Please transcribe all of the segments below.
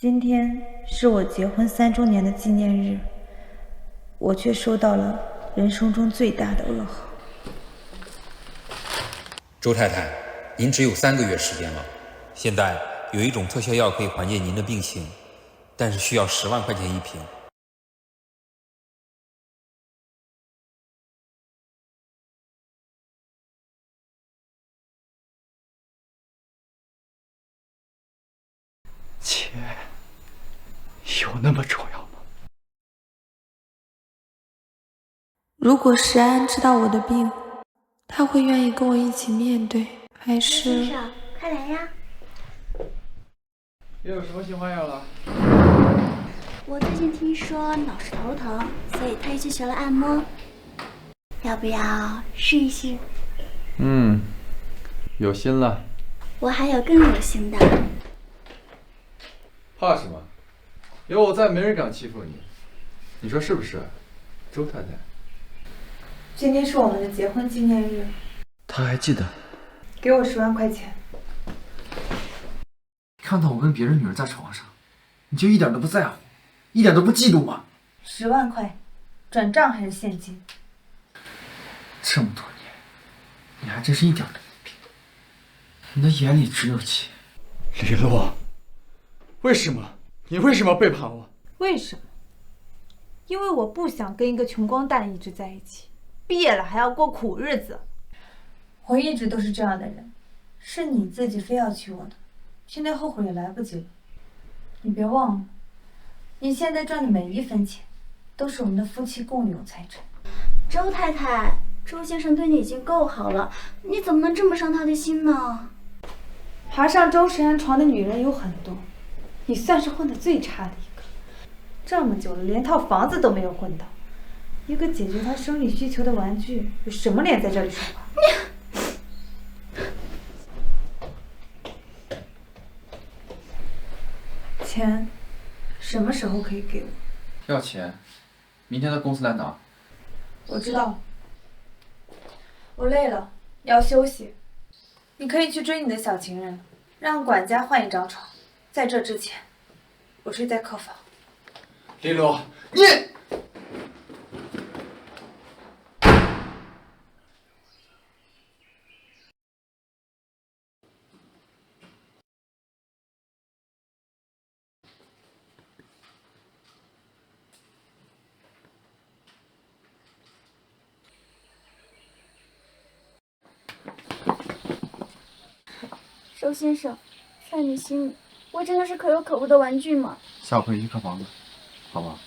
今天是我结婚3周年的纪念日，我却收到了人生中最大的噩耗。周太太，您只有3个月时间了。现在有一种特效药可以缓解您的病情，但是需要10万块钱一瓶。钱有那么重要吗？如果石安知道我的病，他会愿意跟我一起面对，还是……先生，快来呀！又有什么新花样了？我最近听说老是头疼，所以特意去学了按摩，要不要试一试？有心了。我还有更有心的。怕什么？有我在，没人敢欺负你。你说是不是，周太太？今天是我们的结婚纪念日，他还记得。给我10万块钱。看到我跟别人女儿在床上，你就一点都不在乎，一点都不嫉妒吗？10万块，转账还是现金？这么多年，你还真是一点都没变。你的眼里只有钱。李洛，为什么？你为什么要背叛我？为什么？因为我不想跟一个穷光蛋一直在一起，毕业了还要过苦日子。我一直都是这样的人，是你自己非要娶我的，现在后悔也来不及了。你别忘了，你现在赚的每一分钱，都是我们的夫妻共有财产。周太太，周先生对你已经够好了，你怎么能这么伤他的心呢？爬上周石安床的女人有很多，你算是混得最差的一个。这么久了，连套房子都没有混到，一个解决他生理需求的玩具，有什么脸在这里说话？钱什么时候可以给我？要钱，明天到公司来拿。我知道，我累了，要休息。你可以去追你的小情人了，让管家换一张床。在这之前，我睡在客房。林洛，你！周先生，在你心里，我真的是可有可无的玩具吗？下午可以去看房子，好吗？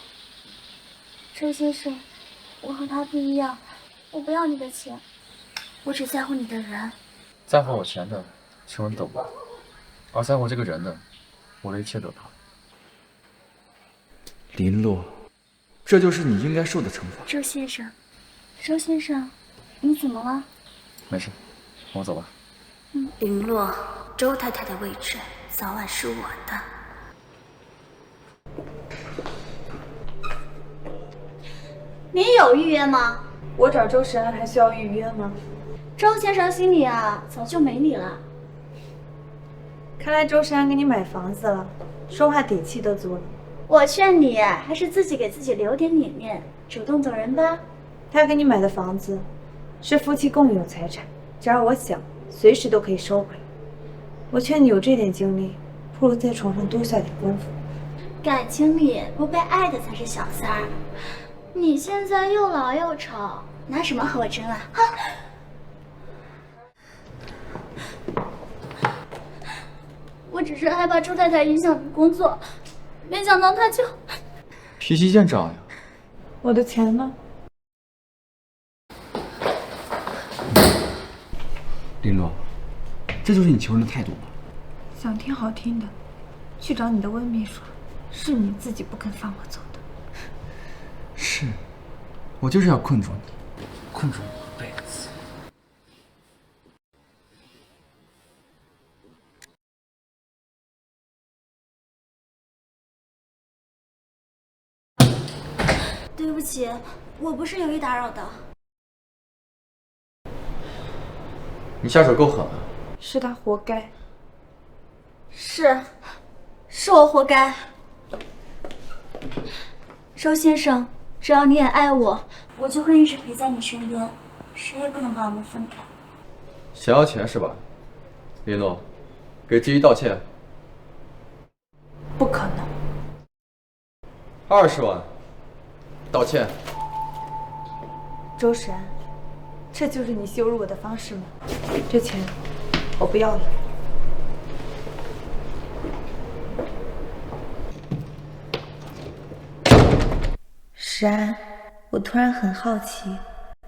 周先生，我和他不一样，我不要你的钱，我只在乎你的人。在乎我钱的，请问懂吧？而在乎这个人的，我的一切都他。林洛，这就是你应该受的惩罚。周先生，周先生，你怎么了？没事，跟我走吧。林洛，周太太的位置早晚是我的。你有预约吗？我找周石安还需要预约吗？周先生心里啊，早就没你了。看来周石安给你买房子了，说话底气都足了。我劝你还是自己给自己留点脸面，主动走人吧。他给你买的房子是夫妻共有财产，只要我想，随时都可以收回来。我劝你有这点精力，不如在床上多下点功夫。感情里不被爱的才是小三儿。你现在又老又丑，拿什么和我争啊？哈！我只是害怕周太太影响你工作，没想到她就……脾气见长呀。我的钱呢？林洛，这就是你求人的态度吗？想听好听的，去找你的温秘书，是你自己不肯放我走的。是，我就是要困住你，困住你一辈子。对不起，我不是有意打扰的。你下手够狠啊！是他活该。是，是我活该。周先生，只要你也爱我，我就会一直陪在你身边，谁也不能把我们分开。想要钱是吧？林洛，给季一道歉。不可能。20万，道歉。周时安，这就是你羞辱我的方式吗？这钱我不要了。时安，我突然很好奇，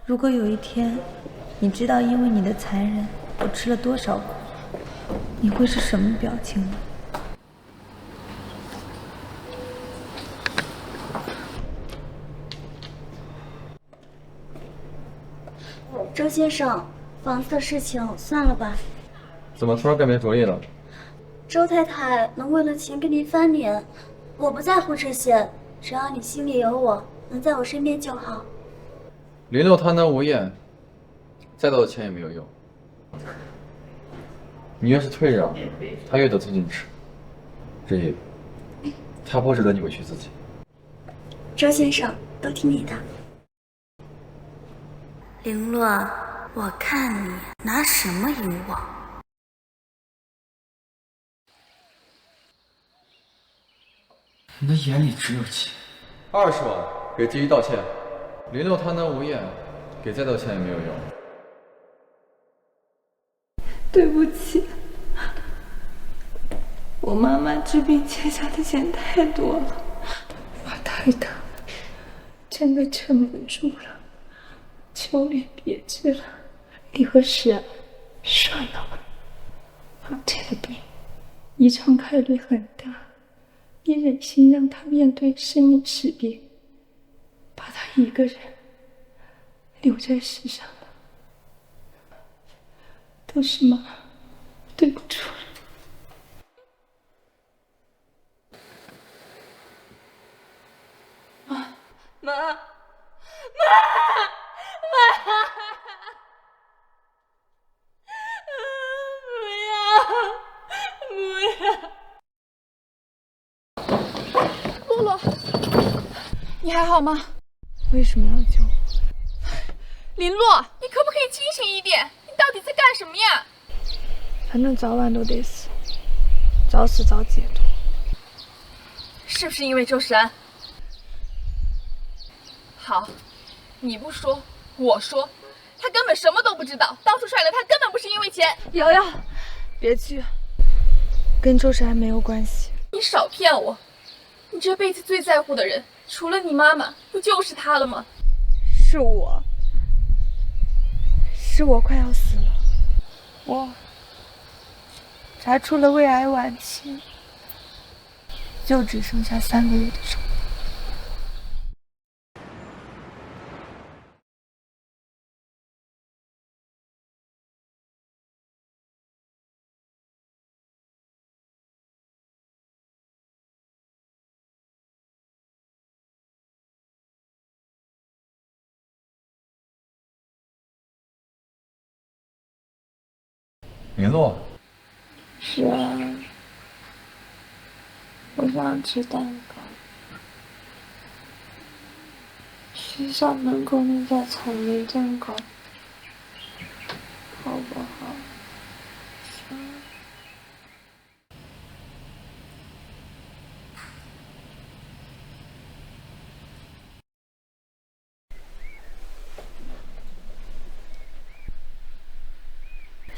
如果有一天你知道因为你的残忍我吃了多少苦，你会是什么表情呢？周先生，房子的事情算了吧。怎么突然改变主意了？周太太能为了钱跟您翻脸，我不在乎这些，只要你心里有我，能在我身边就好。林洛贪得无厌，再多的钱也没有用。你越是退让，他越得寸进尺。志毅，他不值得你委屈自己。周先生，都听你的。绫洛，我看你拿什么赢我？你的眼里只有钱。20万，给季一道歉。林洛贪得无厌，给再多钱也没有用。对不起，我妈妈治病欠下的钱太多了，我太疼了，真的撑不住了。求你别治了，你和时安算了吧。阿泰的病遗传概率很大，你忍心让他面对生命识别，把他一个人留在世上了，都是妈对不住了。妈，洛洛，你还好吗？为什么要救我？林洛，你可不可以清醒一点？你到底在干什么呀？反正早晚都得死，早死早解脱。是不是因为周时安？好，你不说，我说，他根本什么都不知道，当初甩了他根本不是因为钱。瑶瑶，别去，跟周时安没有关系。你少骗我，你这辈子最在乎的人，除了你妈妈，不就是他了吗？是我快要死了，我查出了胃癌晚期，就只剩下3个月的生命。林洛，是啊，我想吃蛋糕。学校门口那家草莓蛋糕，好不好？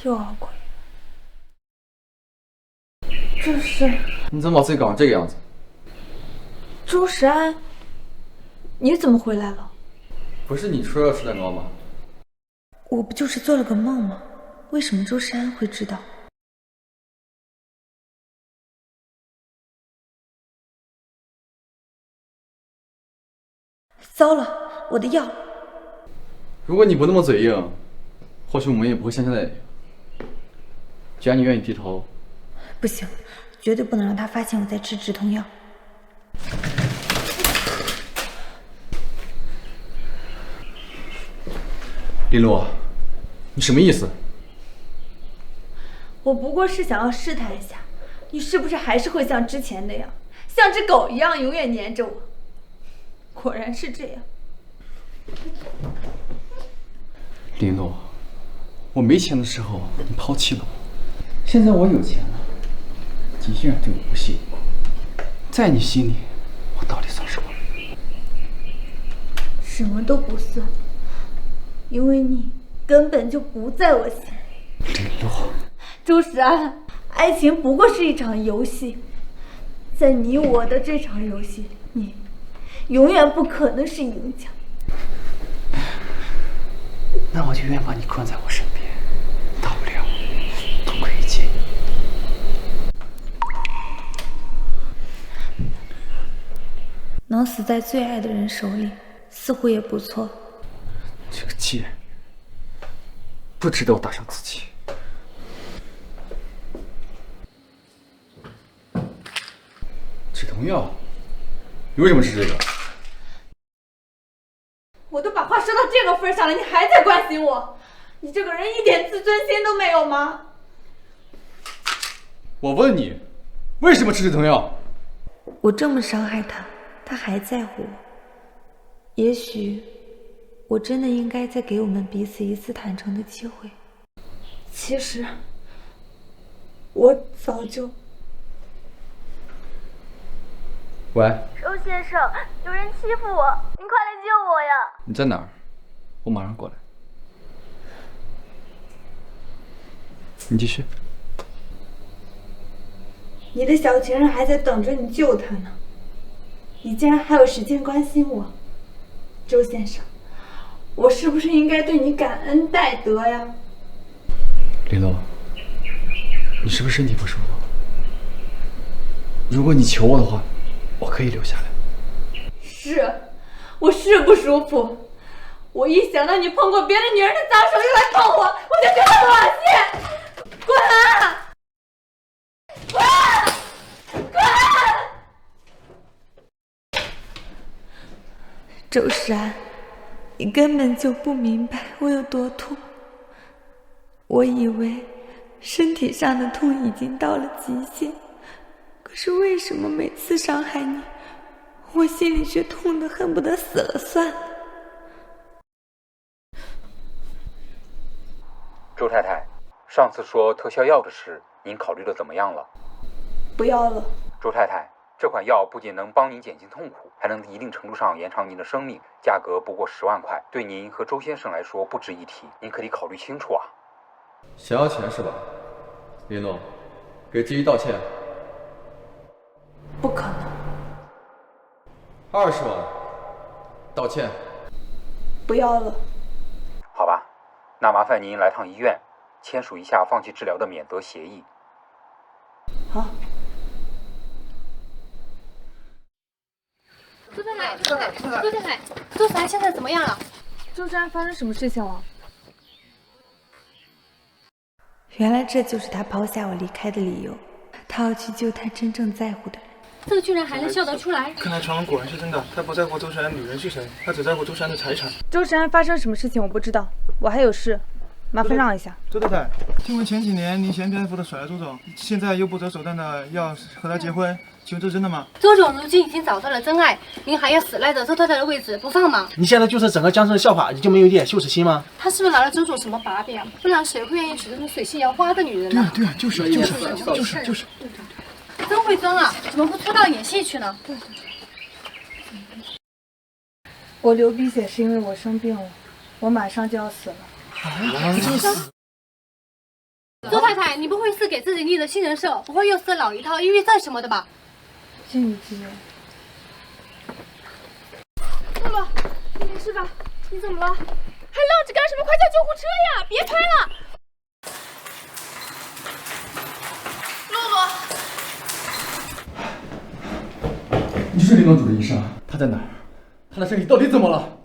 又熬过来。这是你怎么把自己搞成这个样子？周时安，你怎么回来了？不是你说要吃蛋糕吗？我不就是做了个梦吗？为什么周时安会知道？糟了，我的药！如果你不那么嘴硬，或许我们也不会像现在。既然你愿意低头，不行，绝对不能让他发现我在吃止痛药。林洛，你什么意思？我不过是想要试探一下，你是不是还是会像之前那样，像只狗一样永远黏着我？果然是这样。林诺，我没钱的时候你抛弃了我，现在我有钱了，你依然对我不屑一顾。在你心里，我到底算什么？什么都不算，因为你根本就不在我心里。林诺，周时安，爱情不过是一场游戏，在你我的这场游戏里，你永远不可能是赢家。那我就愿把你困在我身边，大不了同归于尽。能死在最爱的人手里，似乎也不错。这个贱，不值得我打伤自己。止痛药？你为什么吃这个？我都把话说到这个份上了，你还在关心我？你这个人一点自尊心都没有吗？我问你，为什么吃止痛药？我这么伤害他，他还在乎我。也许我真的应该再给我们彼此一次坦诚的机会。其实我早就……喂，周先生，有人欺负我，您快来救我呀！你在哪儿？我马上过来。你继续。你的小情人还在等着你救他呢，你竟然还有时间关心我，周先生，我是不是应该对你感恩戴德呀？林洛，你是不是身体不舒服？如果你求我的话，我可以留下来。是，我是不舒服。我一想到你碰过别的女人的脏手又来碰我，我就觉得恶心。滚！滚！周时安，你根本就不明白我有多痛。我以为身体上的痛已经到了极限，可是为什么每次伤害你，我心里却痛得恨不得死了算了？周太太，上次说特效药的事，您考虑的怎么样了？不要了。周太太，这款药不仅能帮您减轻痛苦，还能一定程度上延长您的生命，价格不过10万块，对您和周先生来说不值一提，您可得考虑清楚啊。想要钱是吧？林诺，给季一道歉。不可能。20万，道歉。不要了。好吧，那麻烦您来趟医院，签署一下放弃治疗的免责协议。好。周太太，周太太，周凡现在怎么样了？周山发生什么事情了？原来这就是他抛下我离开的理由，他要去救他真正在乎的人。这居然还能笑得出来！看来传闻果然是真的，他不在乎周山女人是谁，他只在乎周山的财产。周山发生什么事情我不知道，我还有事，麻烦让一下。周太太，听闻前几年您嫌蝙蝠的甩了周总，现在又不择手段的要和他结婚，请问这是真的吗？周总如今已经找到了真爱，您还要死赖着周太太的位置不放吗？你现在就是整个江城的笑话，你就没有一点羞耻心吗？他是不是拿了周总什么把柄？不然谁会愿意娶这种水性杨花的女人呢？对啊，就是。真会装啊！怎么不出道演戏去呢？我流鼻血是因为我生病了，我马上就要死了。周太太，你不会是给自己立的新人设，不会又是老一套抑郁症什么的吧？敬你吉言。露露，你没事吧？你怎么了？还愣着干什么？快叫救护车呀！别拍了！露露。你是林总主的医生，他在哪儿？他的身体到底怎么了？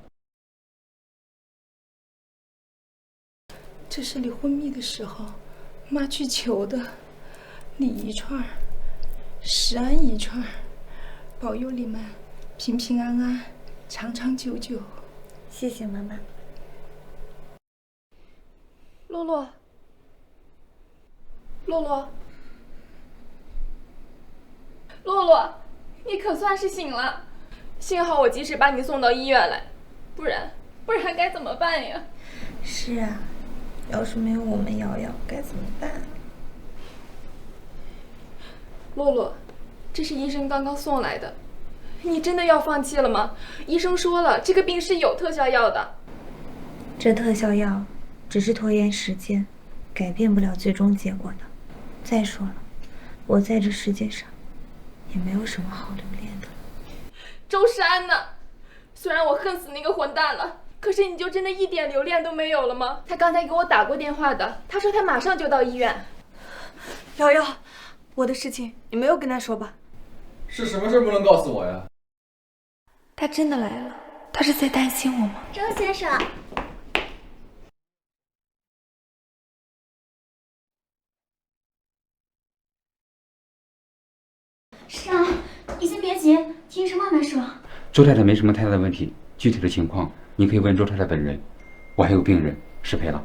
这是离昏迷的时候，妈去求的，礼一串，石安一串，保佑你们平平安安，长长久久。谢谢妈妈。洛洛，洛洛，洛洛，你可算是醒了，幸好我及时把你送到医院来，不然该怎么办呀？是啊，要是没有我们瑶瑶，该怎么办？洛洛，这是医生刚刚送来的，你真的要放弃了吗？医生说了，这个病是有特效药的。这特效药只是拖延时间，改变不了最终结果的。再说了，我在这世界上也没有什么好留恋的。周世安呢？虽然我恨死那个混蛋了，可是你就真的一点留恋都没有了吗？他刚才给我打过电话的，他说他马上就到医院。瑶瑶，我的事情你没有跟他说吧？是什么事不能告诉我呀？他真的来了，他是在担心我吗？周先生，是啊，你先别急，听医生慢慢说。周太太没什么太大的问题，具体的情况你可以问周太太本人。我还有病人石培朗。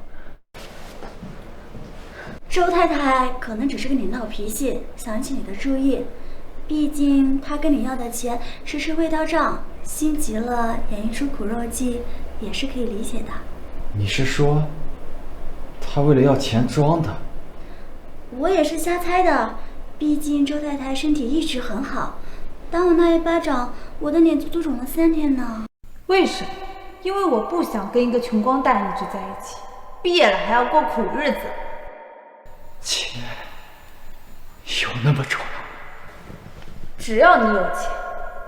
周太太可能只是跟你闹脾气，想引起你的注意。毕竟她跟你要的钱迟迟未到账，心急了演一出苦肉计，也是可以理解的。你是说，他为了要钱装的？我也是瞎猜的，毕竟周太太身体一直很好。打我那一巴掌，我的脸足足肿了3天呢。为什么？因为我不想跟一个穷光蛋一直在一起，毕业了还要过苦日子。钱有那么重要？只要你有钱，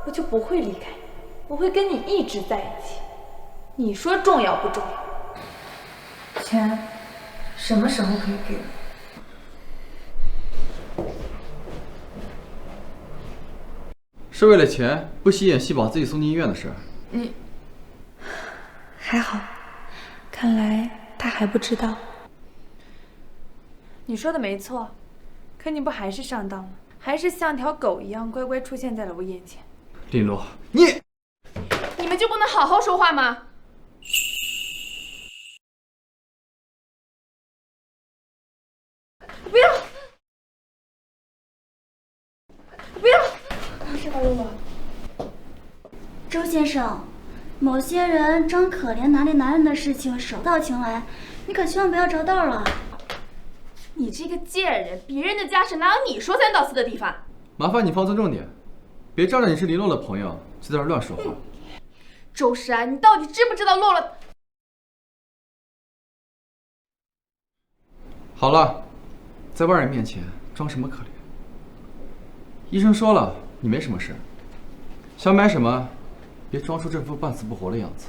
我就不会离开你，我会跟你一直在一起。你说重要不重要？钱什么时候可以给我？是为了钱，不惜演戏把自己送进医院的事。你还好，看来他还不知道。你说的没错，可你不还是上当了？还是像条狗一样乖乖出现在了我眼前。林洛，你们就不能好好说话吗？不要！不要！是吧，洛洛？周先生，某些人装可怜拿捏男人的事情手到擒来，你可千万不要着道了。你这个贱人，别人的家事哪有你说三道四的地方？麻烦你放尊重点，别仗着你是林洛的朋友就在这乱说话。周世安，你到底知不知道洛洛？好了，在外人面前装什么可怜？医生说了，你没什么事，想买什么，别装出这副半死不活的样子。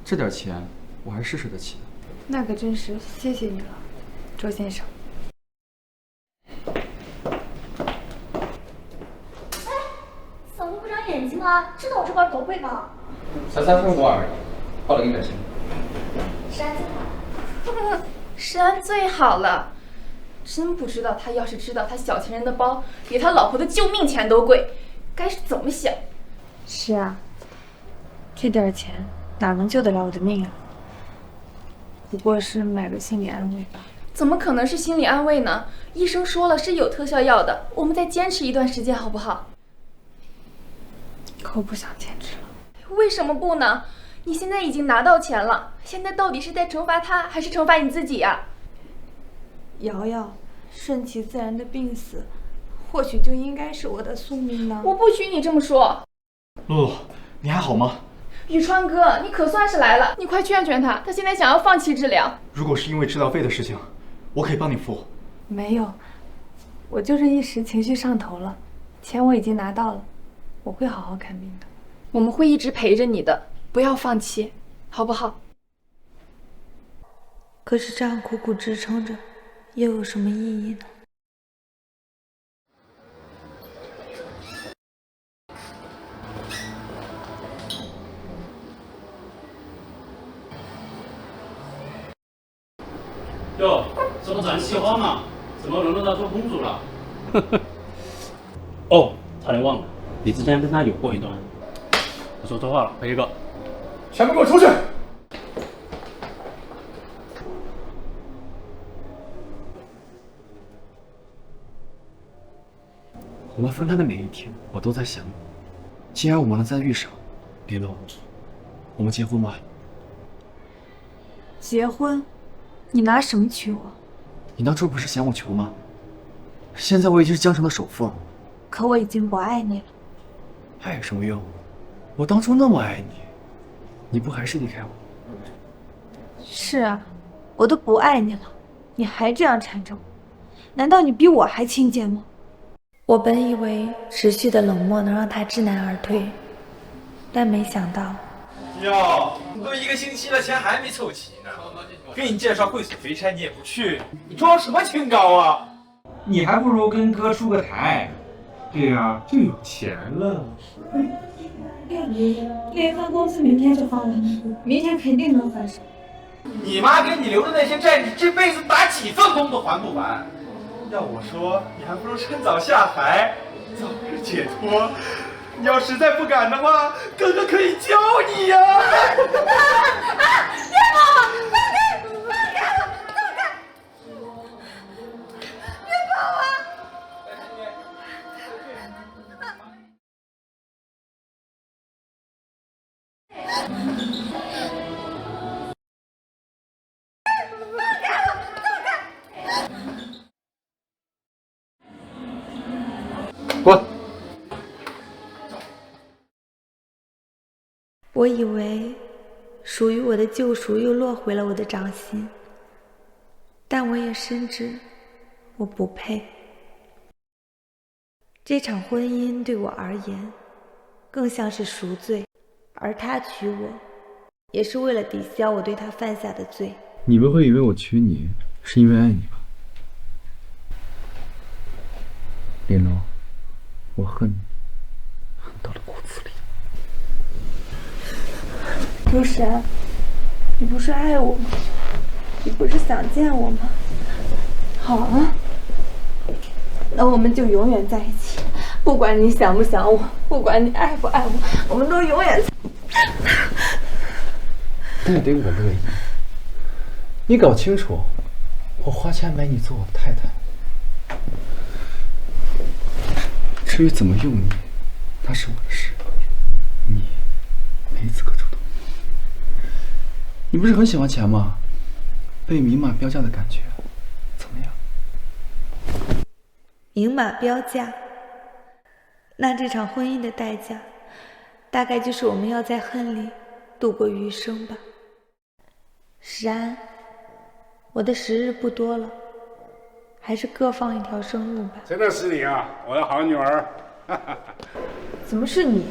这点钱我还是施舍得起的。那可真是谢谢你了，周先生。嫂子不长眼睛吗？知道我这块多贵吗？才3.5而已，花了100钱。是安最好。石安最好了，真不知道他要是知道他小情人的包比他老婆的救命钱都贵，该是怎么想？是啊，这点钱哪能救得了我的命啊？不过是买个心理安慰吧。怎么可能是心理安慰呢？医生说了是有特效药的，我们再坚持一段时间好不好？可我不想坚持了。为什么不呢？你现在已经拿到钱了，现在到底是在惩罚他，还是惩罚你自己呀？瑶瑶，顺其自然的病死，或许就应该是我的宿命呢。我不许你这么说。洛洛，你还好吗？宇川哥，你可算是来了，你快劝劝他，他现在想要放弃治疗。如果是因为治疗费的事情，我可以帮你付。没有，我就是一时情绪上头了，钱我已经拿到了，我会好好看病的。我们会一直陪着你的，不要放弃，好不好？可是这样苦苦支撑着，又有什么意义呢？哟，这不战喜欢嘛？怎么沦落到做公主了？哦，差点忘了，你之前跟他有过一段。我说错话了，赔一个。全部给我出去！我们分开的每一天，我都在想你。既然我们能再遇上，林洛，我们结婚吧。结婚？你拿什么娶我？你当初不是嫌我穷吗？现在我已经是江城的首富了。可我已经不爱你了。爱有什么用？我当初那么爱你，你不还是离开我？是啊，我都不爱你了，你还这样缠着我，难道你比我还亲贱吗？我本以为持续的冷漠能让他知难而退，但没想到。哟，都1个星期了，钱还没凑齐呢。给你介绍会所肥差你也不去，你装什么清高啊？你还不如跟哥出个台，这样就有钱了。联合公司明天就放完，明天肯定能翻身。你妈给你留的那些债，你这辈子打几份工都还不完。要我说，你还不如趁早下台，早日解脱。你要实在不敢的话，哥哥可以教你呀。别跑！放开！放开！别跑啊！滚！我以为属于我的救赎又落回了我的掌心，但我也深知我不配。这场婚姻对我而言更像是赎罪，而他娶我也是为了抵消我对他犯下的罪。你不会以为我娶你是因为爱你吧？林洛，我恨你，恨到了骨子里。周山，你不是爱我吗？你不是想见我吗？好啊，那我们就永远在一起，不管你想不想我，不管你爱不爱我，我们都永远。那得我乐意。你搞清楚，我花钱买你做我的太太。至于怎么用你，那是我的事，你没资格主动。你不是很喜欢钱吗？被明码标价的感觉怎么样？明码标价，那这场婚姻的代价，大概就是我们要在恨里度过余生吧。石安，我的时日不多了，还是各放一条生路吧。真的是你啊，我的好女儿！怎么是你？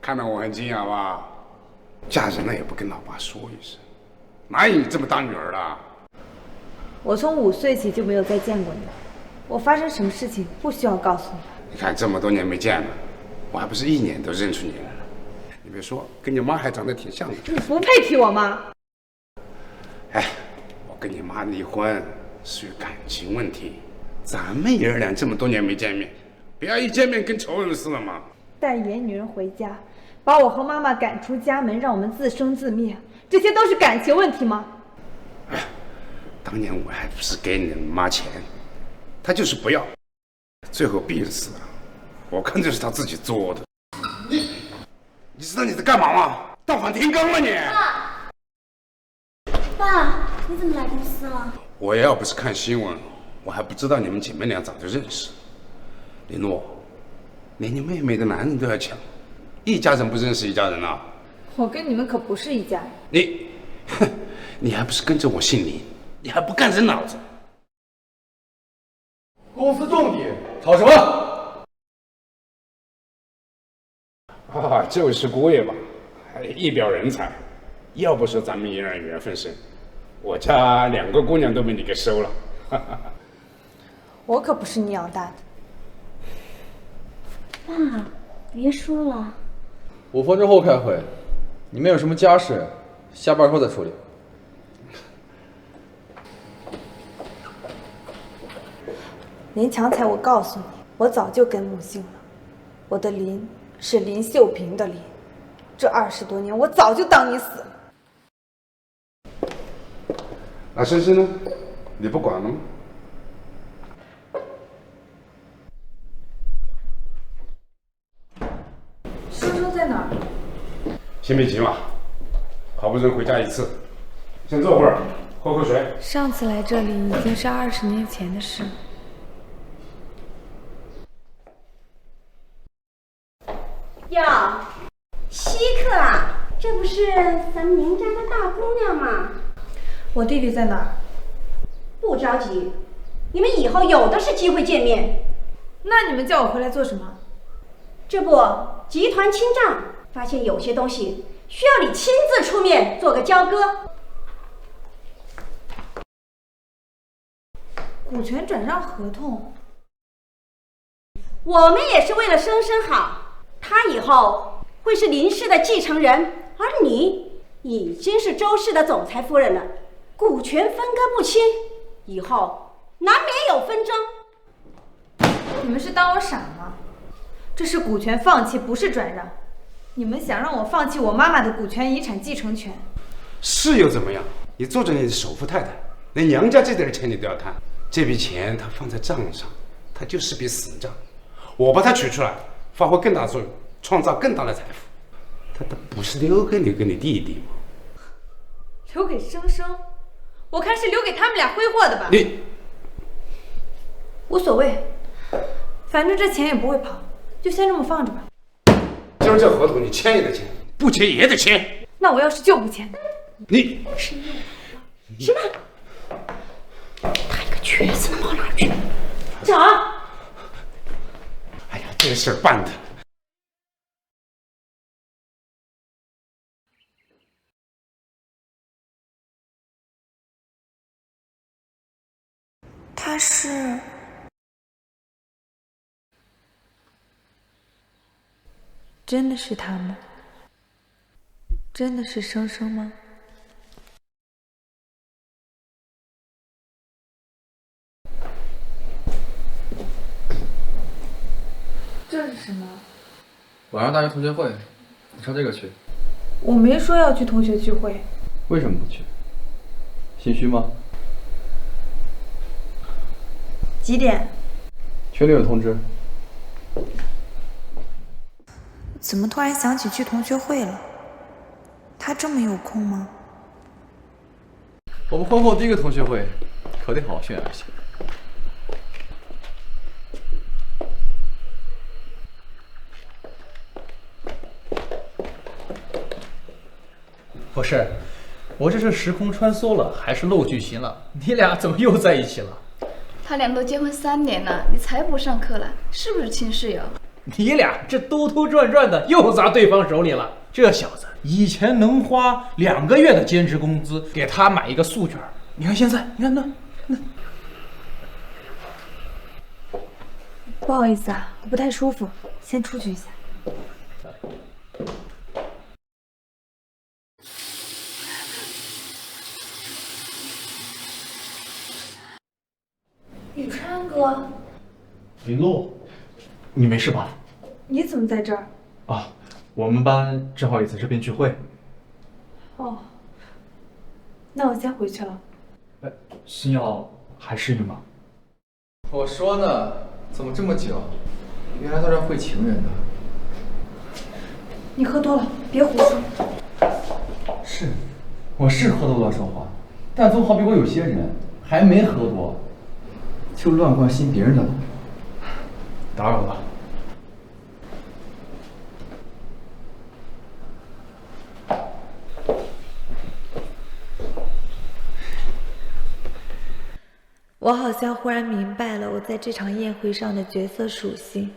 看到我很惊讶吧？嫁人了也不跟老爸说一声，哪有你这么当女儿的？我从5岁起就没有再见过你，我发生什么事情不需要告诉你。你看这么多年没见了，我还不是一眼都认出你来了。你别说，跟你妈还长得挺像的。你不配提我妈。哎，我跟你妈离婚是感情问题，咱们爷儿俩这么多年没见面，不要一见面跟仇人似的嘛。带野女人回家，把我和妈妈赶出家门，让我们自生自灭，这些都是感情问题吗？哎，当年我还不是给你妈钱，她就是不要，最后逼死了。我看这是她自己作的。你知道你在干嘛吗？倒反天罡了你！爸，你怎么来公司了？我要不是看新闻，我还不知道你们姐妹俩早就认识。林诺，连你妹妹的男人都要抢，一家人不认识一家人啊！我跟你们可不是一家人。你还不是跟着我姓林？你还不干人脑子？公司重点，吵什么？啊，就是姑爷吧，一表人才。要不说咱们爷俩缘分深，我家2个姑娘都被你给收了。我可不是你养大的。爸，别说了。5分钟后开会，你们有什么家事，下班后再处理。林强才，我告诉你，我早就跟木姓了。我的林是林秀萍的林，这20多年我早就当你死了。那深深呢？你不管了吗？先别急嘛，好不容易回家一次，先坐会儿，喝口水。上次来这里已经是20年前的事。哟，稀客啊，这不是咱们宁家的大姑娘吗？我弟弟在哪儿？不着急，你们以后有的是机会见面。那你们叫我回来做什么？这不，集团清账，发现有些东西需要你亲自出面做个交割。股权转让合同。我们也是为了生生好，他以后会是林氏的继承人，而你已经是周氏的总裁夫人了，股权分割不清，以后难免有纷争。你们是当我傻吗？这是股权放弃，不是转让。你们想让我放弃我妈妈的股权遗产继承权？是又怎么样？你做着你的首富太太，连娘家这点钱你都要贪。这笔钱它放在账上，它就是笔死账。我把它取出来，发挥更大作用，创造更大的财富。它不是留给你跟你弟弟吗？留给生生？我看是留给他们俩挥霍的吧。你无所谓，反正这钱也不会跑，就先这么放着吧。今儿这合同你签也得签，不签也得签。那我要是就不签？你什么？他一个瘸子能跑哪儿去？找！哎呀，这事儿办的。他是真的是他吗？真的是生生吗？这是什么？晚上大学同学会，你穿这个去。我没说要去同学聚会。为什么不去？心虚吗？几点？群里有通知。怎么突然想起去同学会了？他这么有空吗？我们婚后第一个同学会，可得好好炫耀一下。不是，我这是时空穿梭了，还是漏剧情了？你俩怎么又在一起了？他俩都结婚3年了，你才不上课了，是不是亲室友？你俩这兜兜转转的又砸对方手里了。这小子以前能花2个月的兼职工资给他买一个素卷，你看现在，你看那。不好意思啊，我不太舒服，先出去一下。宇川哥，林洛，你没事吧？你怎么在这儿？啊，我们班正好也在这边聚会。哦，那我先回去了。星耀还适应吗？我说呢，怎么这么久？原来在这会情人的。你喝多了，别胡说。是，我是喝多了说话，但总好比我有些人还没喝多，就乱关心别人的了。打扰了。我好像忽然明白了我在这场宴会上的角色属性：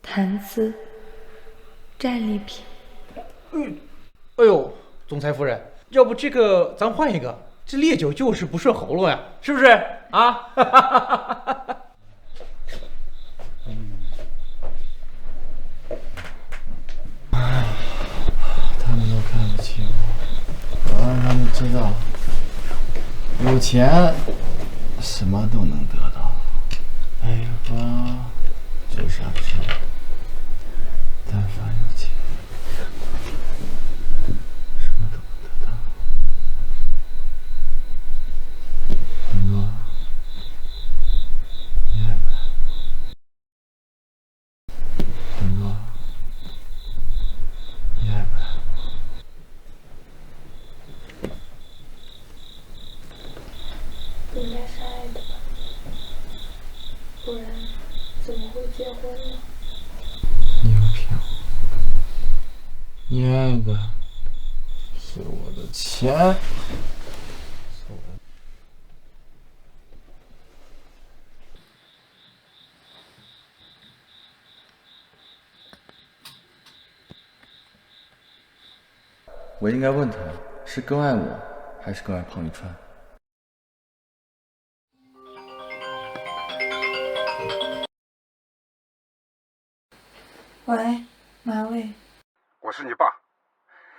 谈资、战利品。哎呦，总裁夫人，要不这个咱换一个？这烈酒就是不顺喉咙呀，是不是啊？他们都看不起我，我让他们知道，有钱什么都能得到，没有就啥不是。但凡有钱，什么都能得到。林洛，你爱不爱我？林洛，你爱不爱我？不然怎么会结婚呢？你要骗我？你爱的是我的钱。我应该问他，是更爱我，还是更爱庞玉川？喂，哪位？我是你爸，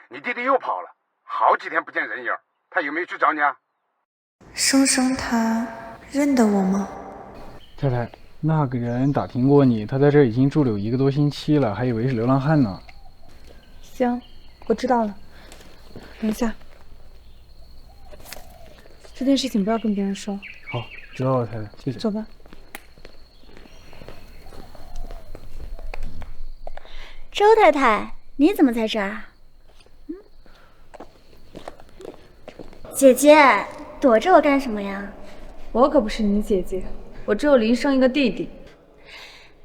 你弟弟又跑了，好几天不见人影，他有没有去找你啊？生生他认得我吗？太太，那个人打听过你，他在这儿已经住了有1个多星期了，还以为是流浪汉呢。行，我知道了。等一下，这件事情不要跟别人说。好，知道了，太太，谢谢。走吧。周太太，你怎么在这儿？姐姐，躲着我干什么呀？我可不是你姐姐，我只有林生一个弟弟。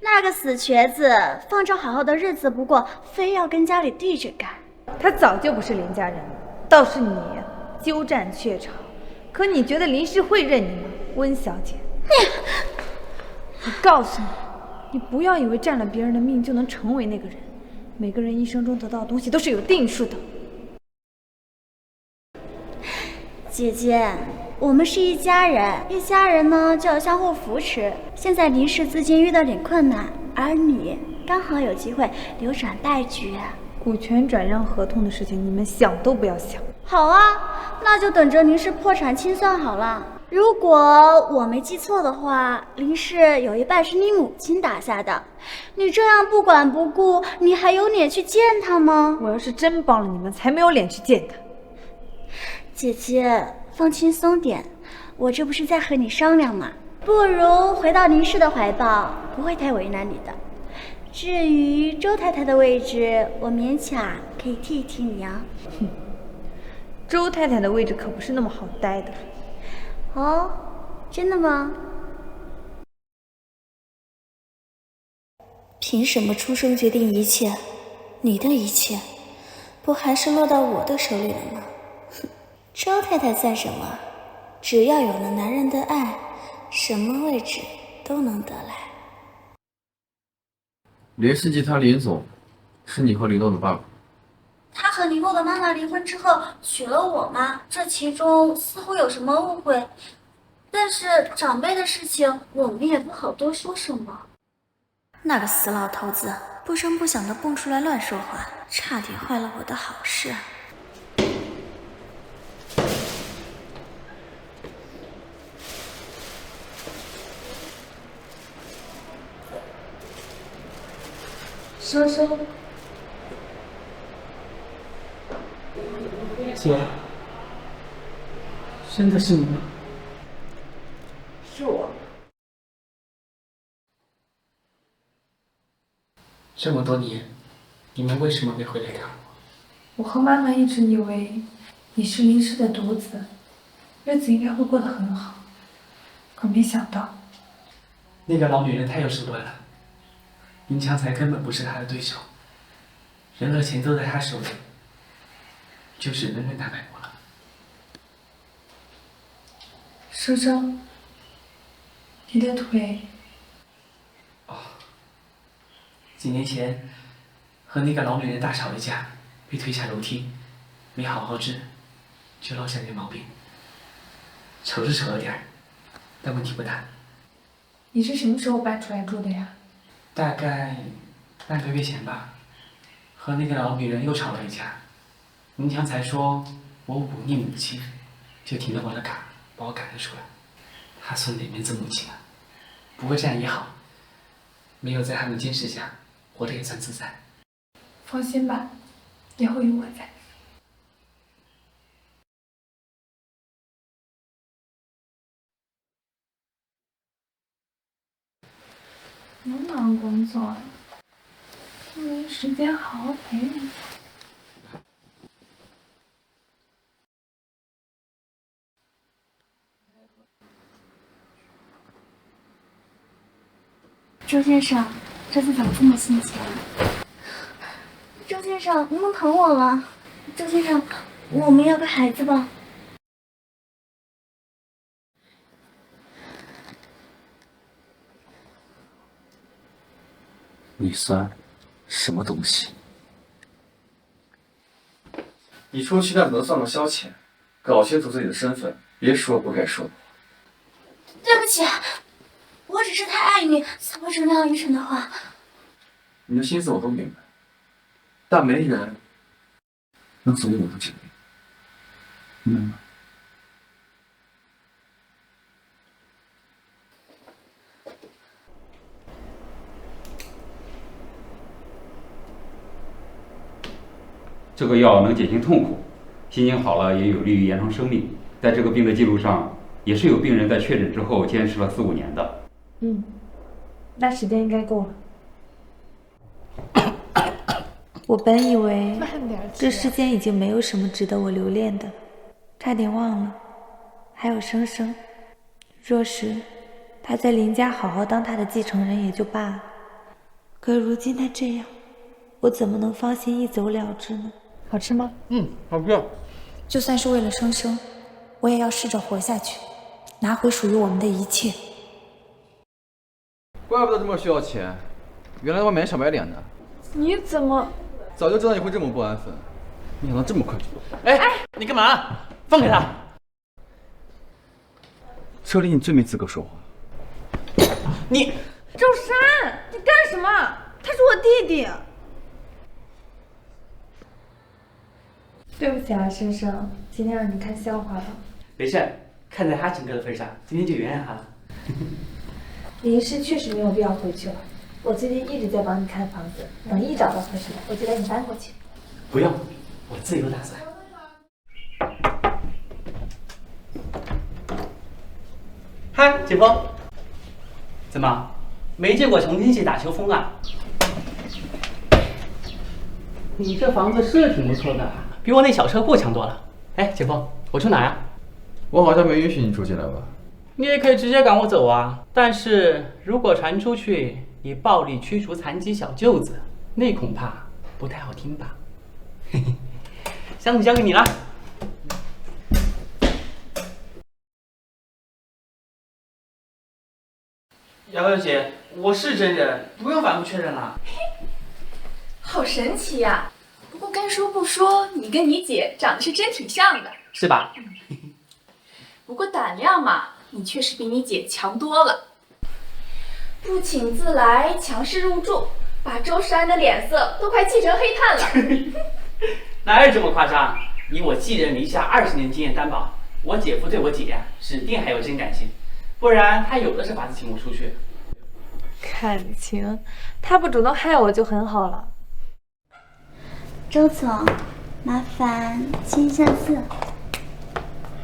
那个死瘸子，放着好好的日子不过，非要跟家里弟着干。他早就不是林家人了，倒是你鸠占鹊巢。可你觉得林氏会认你吗，温小姐？我告诉你，你不要以为占了别人的命就能成为那个人。每个人一生中得到的东西都是有定数的。姐姐，我们是一家人，一家人呢就要相互扶持。现在林氏资金遇到点困难，而你刚好有机会扭转败局。股权转让合同的事情，你们想都不要想。好啊，那就等着林氏破产清算好了。如果我没记错的话，林氏有一半是你母亲打下的，你这样不管不顾，你还有脸去见他吗？我要是真帮了你们，才没有脸去见他。姐姐，放轻松点，我这不是在和你商量吗？不如回到林氏的怀抱，不会太为难你的。至于周太太的位置，我勉强可以替一替你啊。哼，周太太的位置可不是那么好待的。哦，真的吗？凭什么出生决定一切？你的一切，不还是落到我的手里了吗？哼，周太太算什么？只要有了男人的爱，什么位置都能得来。林氏集团林总，是你和林诺的爸爸。他和林诺的妈妈离婚之后娶了我妈，这其中似乎有什么误会，但是长辈的事情我们也不好多说什么。那个死老头子不声不响的蹦出来乱说话，差点坏了我的好事。生生，姐，真的是你吗？是我。这么多年，你们为什么没回来看我？我和妈妈一直以为你是林氏的独子，日子应该会过得很好，可没想到那个老女人太有手段了，林强才根本不是她的对手，人和钱都在她手里，就只能任她摆布了。生生，你的腿……几年前和那个老女人大吵一架，被推下楼梯，没好好治，就落下点毛病。丑是丑了点儿，但问题不大。你是什么时候搬出来住的呀？大概半个月前吧，和那个老女人又吵了一架。林强才说我忤逆母亲，就停了我的卡，把我赶了出来。他孙哪门子母亲啊？不过这样也好，没有在他们监视下，活得也算自在。放心吧，以后有我在。不忙工作了，没时间好好陪你。周先生，这次怎么这么心急啊？周先生，您能疼我了？周先生，我们要个孩子吧。你算什么东西？你出去那只能算作消遣，搞清楚自己的身份，别说不该说的。对不起，我只是太爱你，才会说那样愚蠢的话。你的心思我都明白，但没人能左右我的决定，明白吗？这个药能减轻痛苦，心情好了也有利于延长生命。在这个病的记录上，也是有病人在确诊之后坚持了4、5年的。那时间应该够了。我本以为这世间已经没有什么值得我留恋的，差点忘了，还有生生。若是他在林家好好当他的继承人也就罢了，可如今他这样，我怎么能放心一走了之呢？好吃吗？好吃。就算是为了生生，我也要试着活下去，拿回属于我们的一切。怪不得这么需要钱，原来外面小白脸的。你怎么？早就知道你会这么不安分，没想到这么快就。哎，你干嘛？放开他！车里你最没资格说话。你周山，你干什么？他是我弟弟。对不起啊，生生，今天让你看笑话了。没事，看在哈情哥的份上，今天就原谅他了。林氏确实没有必要回去了。我最近一直在帮你看房子，等一找到合适的，我就带你搬过去。不用，我自有打算。嗨，姐夫，怎么没见过重庆系打球风啊？你这房子是挺不错的，比我那小车库强多了。哎，姐夫，我住哪呀？我好像没允许你住进来吧？你也可以直接赶我走啊，但是如果传出去以暴力驱逐残疾小舅子，那恐怕不太好听吧？嘿嘿，箱子交给你了。瑶瑶姐，我是真人，不用反复确认了。好神奇呀！不过该说不说，你跟你姐长得是真挺像的，是吧？不过胆量嘛，你确实比你姐强多了。不请自来，强势入住，把周世安的脸色都快气成黑炭了。哪有这么夸张？以我寄人篱下20年经验担保，我姐夫对我姐呀，指定还有真感情，不然他有的是法子请我出去。感情？他不主动害我就很好了。周总，麻烦签一下字。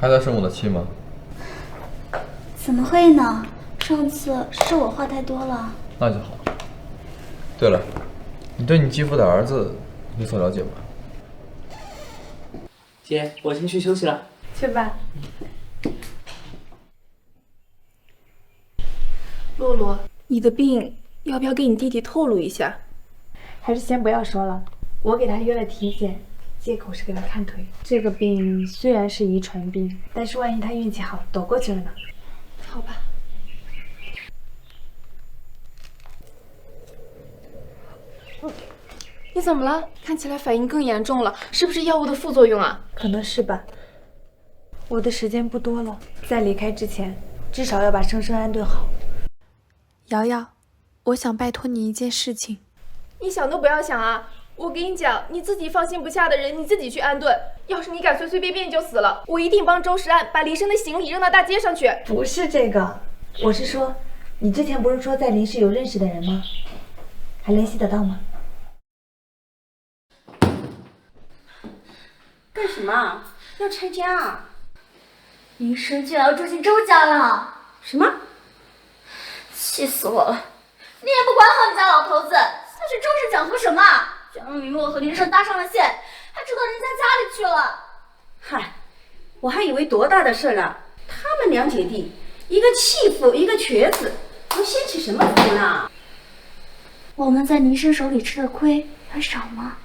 还在生我的气吗？怎么会呢？上次是我话太多了。那就好。对了，你对你继父的儿子有所了解吗？姐，我先去休息了。去吧。洛洛，你的病要不要给你弟弟透露一下？还是先不要说了。我给他约了体检，借口是给他看腿。这个病虽然是遗传病，但是万一他运气好躲过去了呢？好吧。你怎么了？看起来反应更严重了，是不是药物的副作用啊？可能是吧。我的时间不多了，在离开之前，至少要把生生安顿好。瑶瑶，我想拜托你一件事情。你想都不要想啊！我跟你讲，你自己放心不下的人，你自己去安顿。要是你敢随随便便就死了，我一定帮周世安把林生的行李扔到大街上去。不是这个，我是说，你之前不是说在林氏有认识的人吗？还联系得到吗？干什么？要拆家啊？林生居然要住进周家了！什么？气死我了！你也不管好你家老头子，他去周氏讲和什么？居然让林洛和林生搭上了线，还住到人家家里去了。嗨，我还以为多大的事呢。他们2姐弟，一个弃妇，一个瘸子，能掀起什么风呢？我们在林氏手里吃的亏还少吗？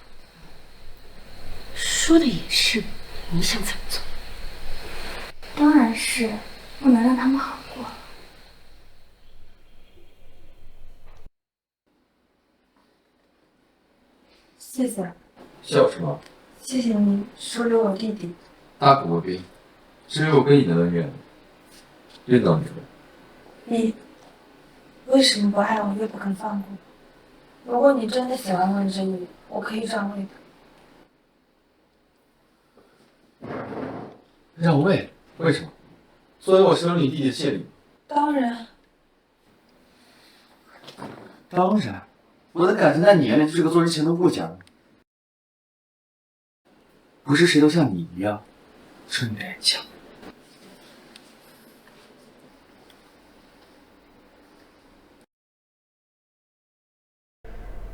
说的也是，你想怎么做？当然是不能让他们好过。谢谢。笑什么？谢谢你收留我弟弟。大可不必，至于我跟你的恩怨，任到你了。你为什么不爱我，又不肯放过我？如果你真的喜欢温之宇，我可以让位的。让位？为什么？作为我收留你弟弟的谢礼。当然。当然，我的感情在你眼里就是个做人情的物件，不是谁都像你一样顺带强。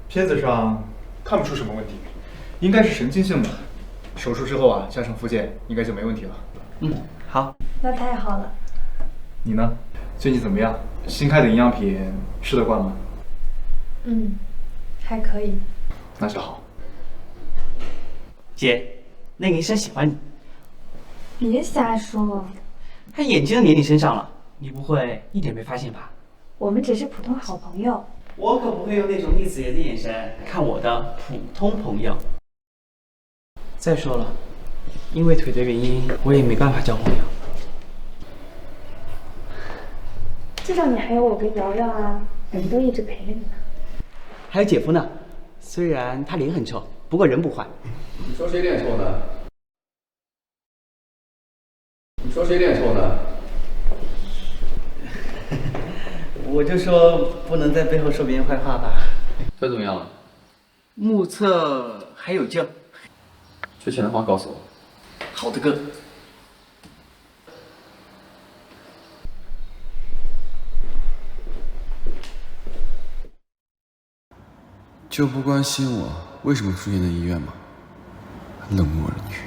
片子上看不出什么问题，应该是神经性的。手术之后啊，加上复健，应该就没问题了。好。那太好了。你呢？最近怎么样？新开的营养品吃得惯吗？还可以。那就好。姐，那个医生喜欢你。别瞎说。他眼睛都粘你身上了，你不会一点没发现吧？我们只是普通好朋友。我可不会用那种逆子爷的眼神看我的普通朋友。再说了，因为腿的原因，我也没办法交朋友。至少你还有我跟瑶瑶啊，我们都一直陪着你呢。还有姐夫呢，虽然他脸很臭，不过人不坏。你说谁脸臭呢？你说谁脸臭呢？我就说不能在背后说别人坏话吧。这怎么样了？目测还有救。缺钱的话告诉我。好的哥。就不关心我为什么出现在医院吗？冷漠的女人。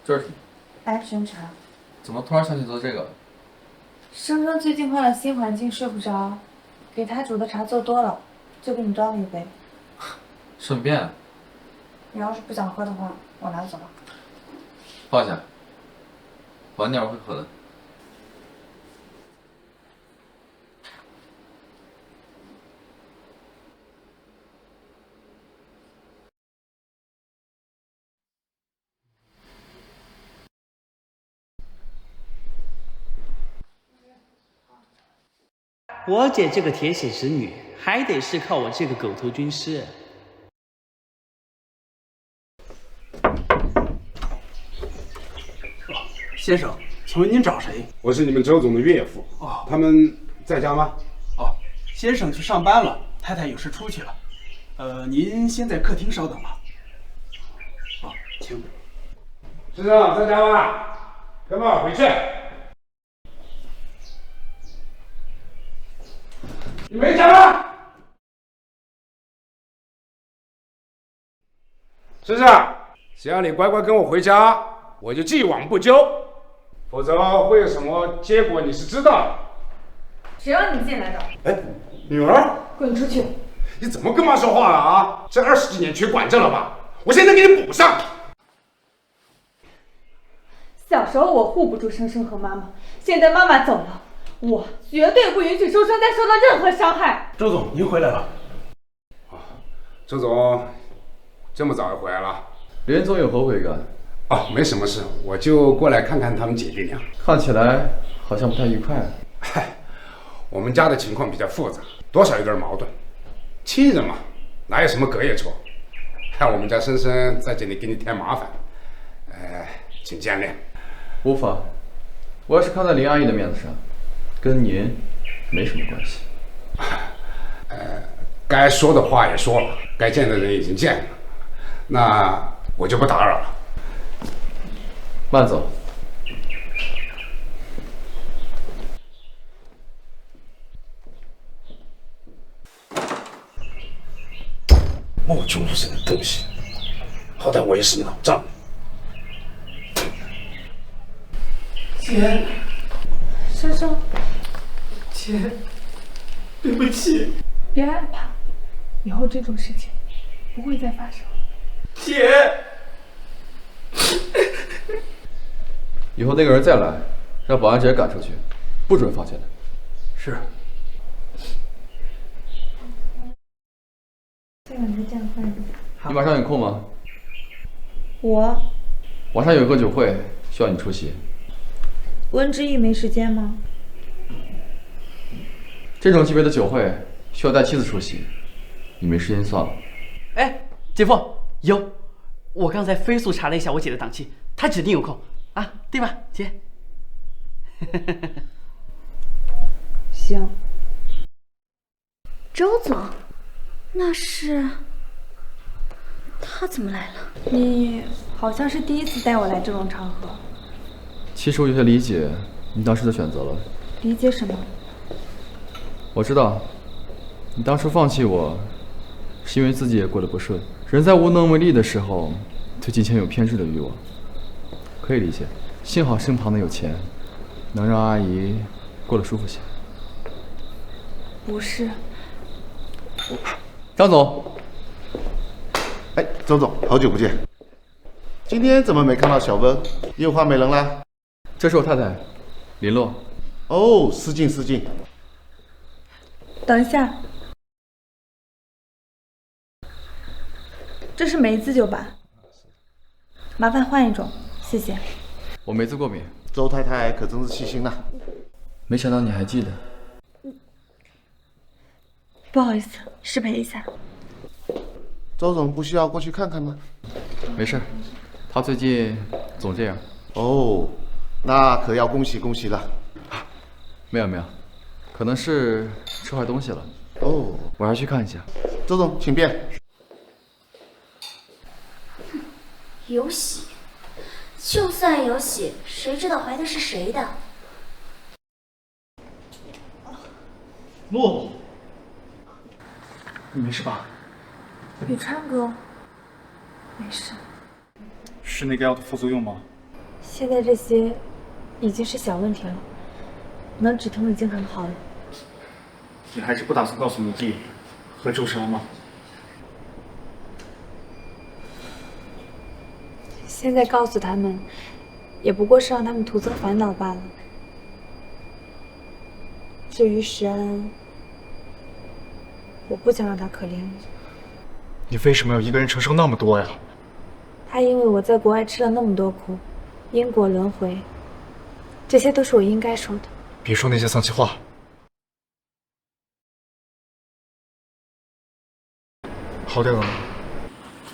这是什么？安神茶。怎么突然想起做这个？生生最近换了新环境，睡不着，给他煮的茶做多了，就给你端了一杯。顺便。你要是不想喝的话，我拿走了。放下，晚点我会喝的。我姐这个铁血直女，还得是靠我这个狗头军师。先生，请问您找谁？我是你们周总的岳父。哦，他们在家吗？哦，先生去上班了，太太有事出去了。您先在客厅稍等吧。哦，请。先生在家吗？哥们儿回去。你没家吗？先生，只要你乖乖跟我回家，我就既往不咎。否则会有什么结果你是知道的。谁让你进来的？哎，女儿，滚出去！你怎么跟妈说话了啊？这20几年缺管着了吧？我现在给你补上。小时候我护不住生生和妈妈，现在妈妈走了，我绝对不允许生生再受到任何伤害。周总，您回来了。周总，这么早就回来了？连总有何贵干？哦，没什么事，我就过来看看他们姐弟俩。看起来好像不太愉快。嗨，我们家的情况比较复杂，多少有点矛盾。亲人嘛，哪有什么隔夜仇？看我们家生生在这里给你添麻烦，请见谅。无妨，我要是看在林阿姨的面子上，跟您没什么关系。该说的话也说了，该见的人已经见了，那我就不打扰了。慢走。莫穷不是的东西，好歹我也是你老丈人。姐，珊珊，姐，对不起。别害怕，以后这种事情不会再发生。姐，以后那个人再来，让保安直接赶出去，不准放进来。是。这两个这样放着。你晚上有空吗？我晚上有个酒会，需要你出席。温之玉没时间吗？这种级别的酒会需要带妻子出席，你没时间算了。哎，姐夫有，我刚才飞速查了一下我姐的档期，她指定有空啊，对吧，姐？行。周总，那是他怎么来了？你好像是第一次带我来这种场合。其实我有些理解你当时的选择了。理解什么？我知道，你当初放弃我，是因为自己也过得不顺。人在无能为力的时候，对金钱有偏执的欲望，可以理解。幸好身旁的有钱，能让阿姨过得舒服些。不是。张总。哎，周总，好久不见。今天怎么没看到小温？又换美人啦？这是我太太，林洛。哦，失敬失敬。等一下，这是梅子酒吧，麻烦换一种，谢谢。我梅子过敏。周太太可真是细心了。没想到你还记得。不好意思，失陪一下。周总不需要过去看看吗？没事，他最近总这样。哦，那可要恭喜恭喜了。没有没有，可能是吃坏东西了。哦，我还去看一下。周总，请便。有喜，就算有喜，谁知道怀的是谁的？洛，你没事吧？宇川哥，没事。是那个药的副作用吗？现在这些已经是小问题了，能止痛已经很好了。你还是不打算告诉你弟和周山吗？现在告诉他们，也不过是让他们徒增烦恼罢了。至于石安，我不想让他可怜我。你为什么要一个人承受那么多呀？他因为我在国外吃了那么多苦，因果轮回，这些都是我应该说的。别说那些丧气话。好点了吗？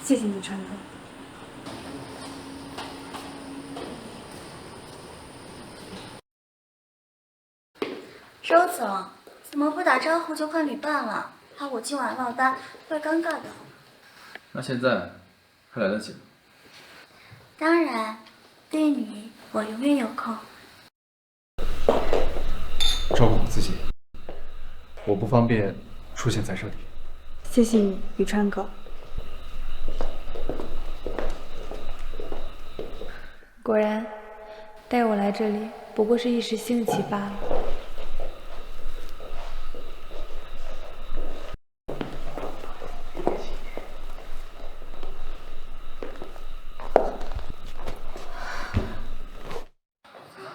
谢谢你，川哥。周总，怎么不打招呼就换旅伴了？怕我今晚落单，会尴尬的。那现在还来得及吗？当然，对你我永远有空。照顾好自己，我不方便出现在这里。谢谢你，宇川哥。果然，带我来这里不过是一时兴起罢了。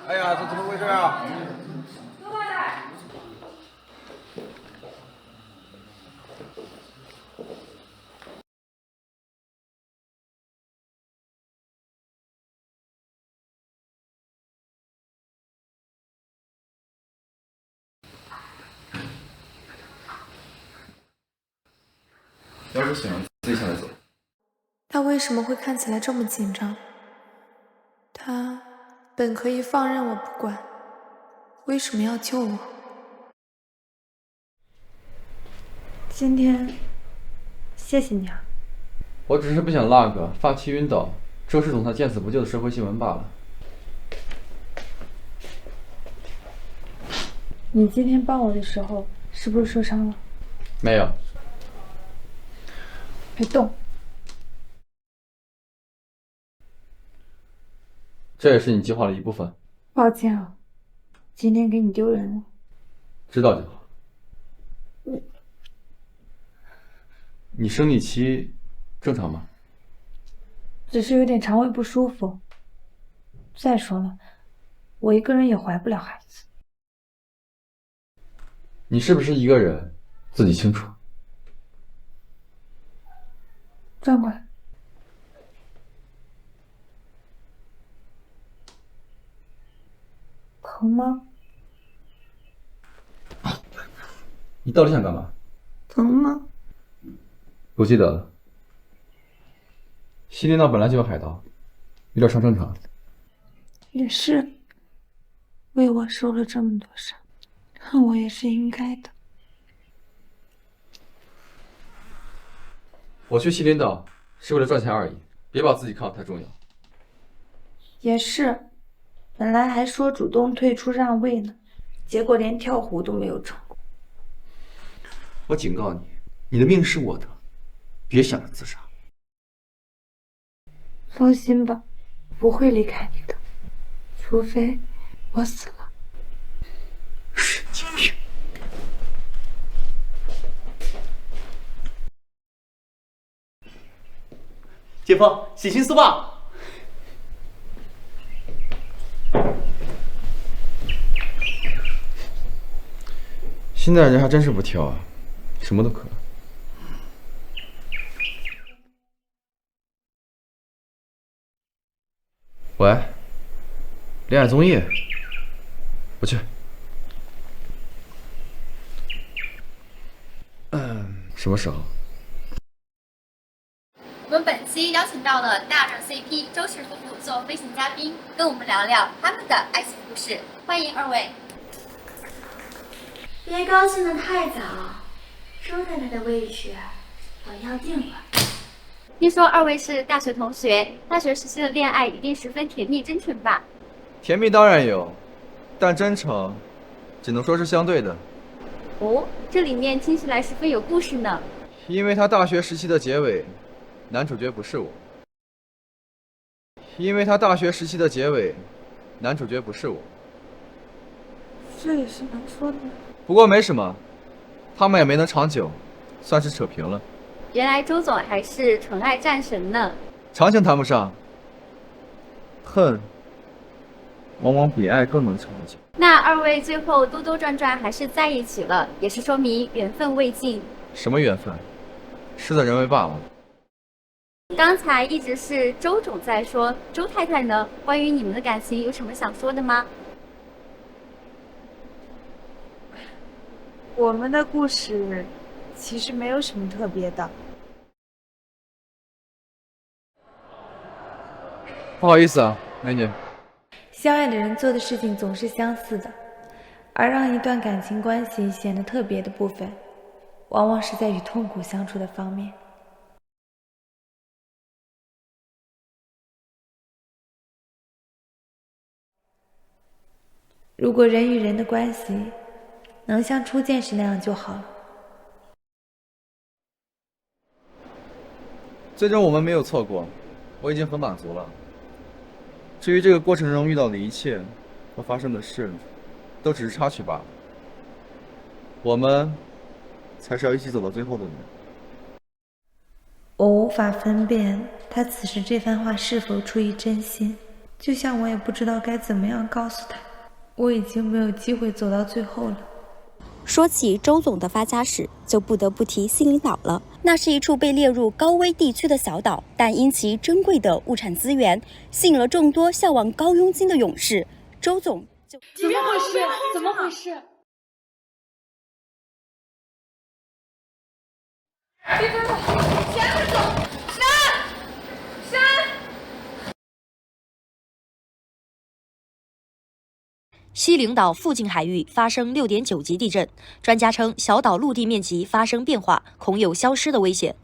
哎呀，这怎么回事啊？要是想自己下来走。他为什么会看起来这么紧张？他本可以放任我不管，为什么要救我？今天，谢谢你啊。我只是不想落个发妻晕倒、周氏总裁见死不救的社会新闻罢了。你今天帮我的时候，是不是受伤了？没有。别动。这也是你计划的一部分。抱歉啊，今天给你丢人了。知道就好。你生理期正常吗？只是有点肠胃不舒服。再说了，我一个人也怀不了孩子。你是不是一个人，自己清楚。转过来。疼吗？你到底想干嘛？疼吗？不记得了。西林岛本来就有海盗，有点伤正常。也是，为我受了这么多伤，恨我也是应该的。我去西林岛是为了赚钱而已，别把自己看得太重要。也是，本来还说主动退出让位呢，结果连跳湖都没有成功。我警告你，你的命是我的，别想着自杀。放心吧，不会离开你的，除非我死了。神经病！姐夫，喜新速报！现在人还真是不挑啊，什么都可。喂，恋爱综艺，我去。什么时候？我们本期邀请到了大热 CP 周氏夫妇做飞行嘉宾，跟我们聊聊他们的爱情故事。欢迎二位。别高兴得太早，周太太的位置我要定了。听说二位是大学同学，大学时期的恋爱一定十分甜蜜真诚吧？甜蜜当然有，但真诚只能说是相对的。哦，这里面听起来十分有故事呢。因为他大学时期的结尾，男主角不是我。因为他大学时期的结尾，男主角不是我。这也是能说的。不过没什么，他们也没能长久，算是扯平了。原来周总还是纯爱战神呢。长情谈不上，恨往往比爱更能长久。那二位最后兜兜转转还是在一起了，也是说明缘分未尽。什么缘分？事在人为罢了。刚才一直是周总在说，周太太呢？关于你们的感情有什么想说的吗？我们的故事其实没有什么特别的。不好意思啊，美女。相爱的人做的事情总是相似的，而让一段感情关系显得特别的部分，往往是在与痛苦相处的方面。如果人与人的关系能像初见时那样就好了。最终我们没有错过，我已经很满足了。至于这个过程中遇到的一切和发生的事，都只是插曲罢了。我们才是要一起走到最后的人。我无法分辨他此时这番话是否出于真心，就像我也不知道该怎么样告诉他，我已经没有机会走到最后了。说起周总的发家史，就不得不提西林岛了。那是一处被列入高危地区的小岛，但因其珍贵的物产资源，吸引了众多向往高佣金的勇士。周总就怎么回事？怎么回事？别别别！前面走！山！西领岛附近海域发生6.9级地震，专家称小岛陆地面积发生变化，恐有消失的危险。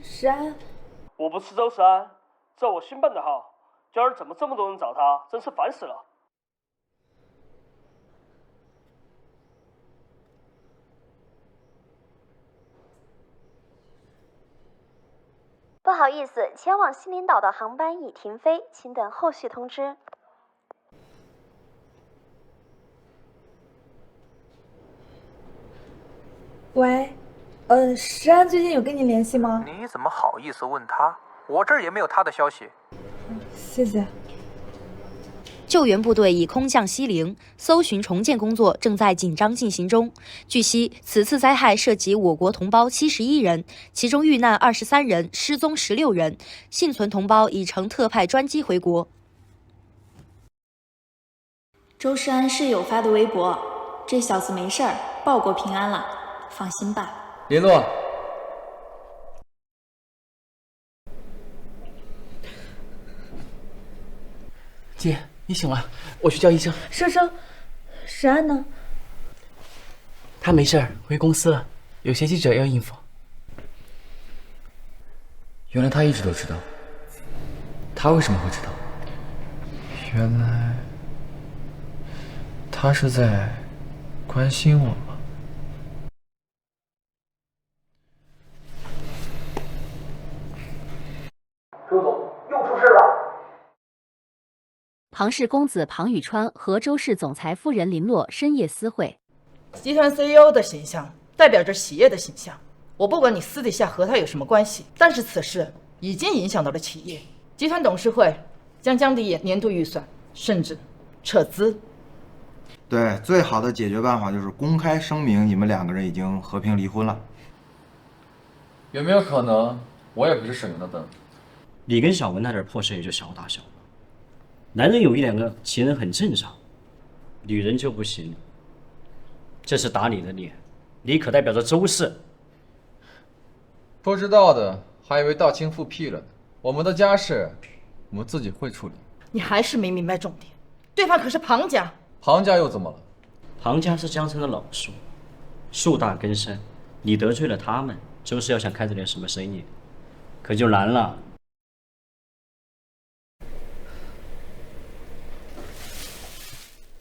山，我不是周山，这我新办的号，今儿怎么这么多人找他，真是烦死了。好意思，前往西林岛的航班已停飞，请等后续通知。喂，石安最近有跟你联系吗？你怎么好意思问他？我这儿也没有他的消息。谢谢。救援部队已空降西陵，搜寻重建工作正在紧张进行中。据悉，此次灾害涉及我国同胞71人，其中遇难23人，失踪16人，幸存同胞已乘特派专机回国。周世安室友发的微博：这小子没事儿，报国平安了，放心吧。联络。姐，你醒了，我去叫医生。生生，石安呢？他没事儿，回公司了，有些记者要应付。原来他一直都知道。他为什么会知道？原来他是在关心我吗？周总，又出事了！庞氏公子庞宇川和周氏总裁夫人林洛深夜私会。集团 CEO 的形象代表着企业的形象，我不管你私底下和他有什么关系，但是此事已经影响到了企业。集团董事会将降低年度预算，甚至撤资。对，最好的解决办法就是公开声明你们2个人已经和平离婚了。有没有可能，我也不是沈云的灯？你跟小文那点破事也就小打小闹，男人有1、2个情人很正常，女人就不行。这是打你的脸，你可代表着周氏。不知道的还以为大清复辟了呢。我们的家事，我们自己会处理。你还是没明白重点，对方可是庞家。庞家又怎么了？庞家是江城的老树，树大根深，你得罪了他们，周氏要想开这点什么生意，可就难了。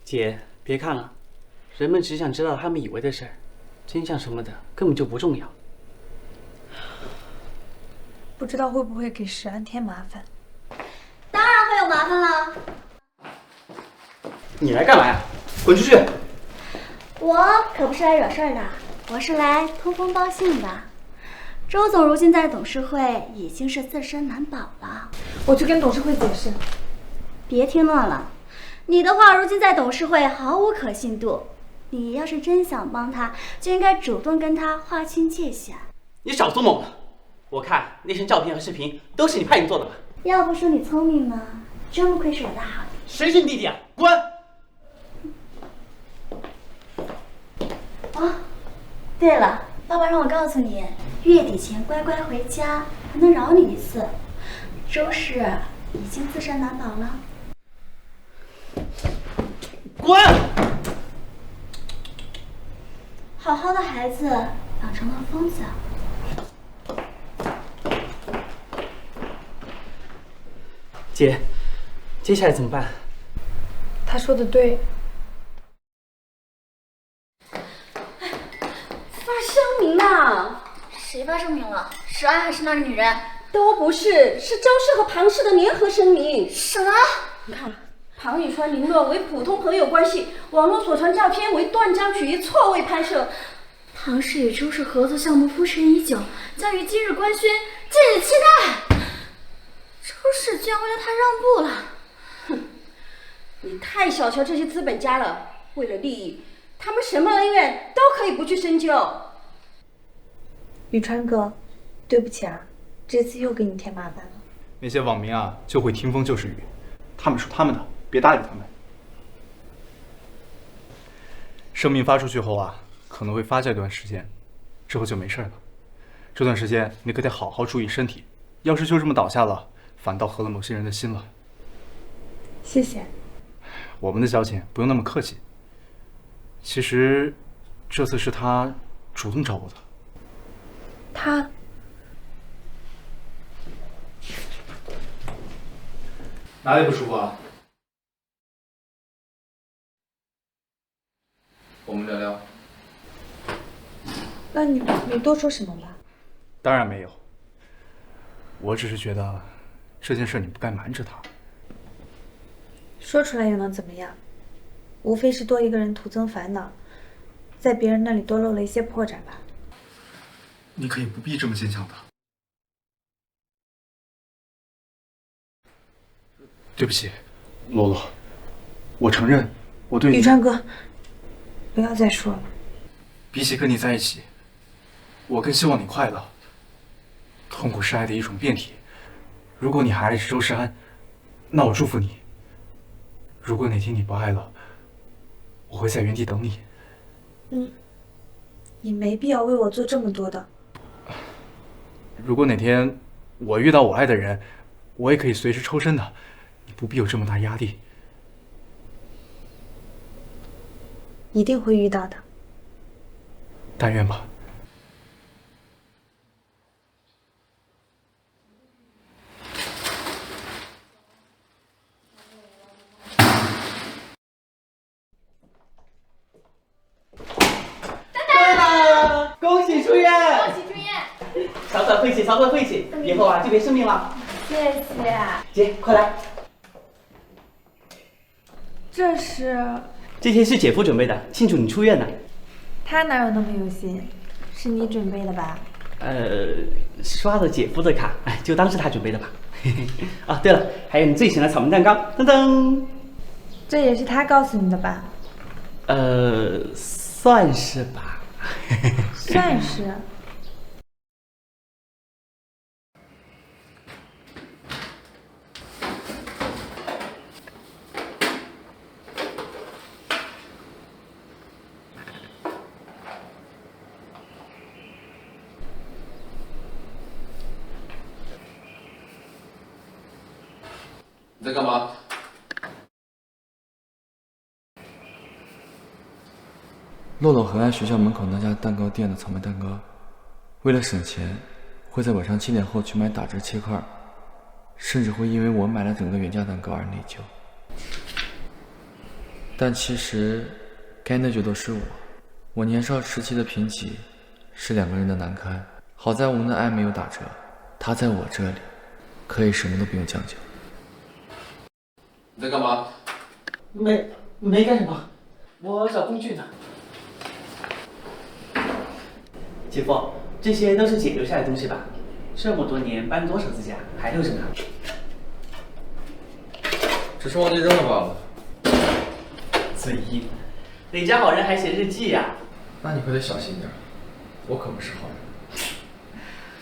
姐，别看了，人们只想知道他们以为的事儿，真相什么的根本就不重要。不知道会不会给石安添麻烦？当然会有麻烦啦。你来干嘛呀？滚出去！我可不是来惹事儿的，我是来通风报信的。周总如今在董事会已经是自身难保了。我去跟董事会解释。别听乱了，你的话如今在董事会毫无可信度。你要是真想帮他，就应该主动跟他划清界限。你少做梦了！我看那些照片和视频都是你派人做的吧？要不说你聪明呢，真不愧是我的好弟。谁是你弟弟啊？滚！哦，对了，爸爸让我告诉你，月底前乖乖回家，还能饶你一次。周氏已经自身难保了。滚！好好的孩子养成了疯子。姐，接下来怎么办？他说的对。发声明啊！谁发声明了？石安还是那个女人？都不是，是周氏和庞氏的联合声明。什么？你看，庞宇川、林洛为普通朋友关系，网络所传照片为断章取义、错位拍摄。庞氏与周氏合作项目铺陈已久，将于今日官宣，敬请期待。周氏居然为了他让步了，哼！你太小瞧这些资本家了，为了利益，他们什么恩怨都可以不去深究。宇川哥，对不起啊，这次又给你添麻烦了。那些网民啊，就会听风就是雨，他们说他们的，别搭理他们。声明发出去后啊，可能会发酵一段时间，之后就没事了。这段时间你可得好好注意身体，要是就这么倒下了，反倒合了某些人的心了。谢谢。我们的交情不用那么客气。其实，这次是他主动找我的。他哪里不舒服啊？我们聊聊。那你多说什么吧？当然没有。我只是觉得这件事你不该瞒着他。说出来又能怎么样？无非是多一个人徒增烦恼，在别人那里多露了一些破绽吧。你可以不必这么坚强的。对不起，洛洛，我承认我对你。宇川哥，不要再说了。比起跟你在一起，我更希望你快乐。痛苦是爱的一种变体。如果你还爱着周世安，那我祝福你。如果哪天你不爱了，我会在原地等你。你没必要为我做这么多的。如果哪天我遇到我爱的人，我也可以随时抽身的，你不必有这么大压力。一定会遇到的。但愿吧。对了，恭喜出院！恭喜出院！早早晦气，早早晦气，以后啊就别生病了。谢谢。姐，快来。这是？这些是姐夫准备的，庆祝你出院呢。他哪有那么有心？是你准备的吧？刷的姐夫的卡，就当是他准备的吧。啊，对了，还有你最喜欢的草莓蛋糕，噔噔。这也是他告诉你的吧？算是吧。算是。你在干嘛？洛洛很爱学校门口那家蛋糕店的草莓蛋糕，为了省钱，会在晚上7点后去买打折切块，甚至会因为我买了整个原价蛋糕而内疚。但其实，该内疚的是我。我年少时期的贫瘠，是2个人的难堪。好在我们的爱没有打折，他在我这里，可以什么都不用将就。你在干嘛？没干什么，我找工具呢。姐夫，这些都是姐留下来的东西吧？这么多年搬多少次家，还留着呢。只是忘记扔了罢了。嘴硬，哪家好人还写日记呀？那你可得小心点，我可不是好人。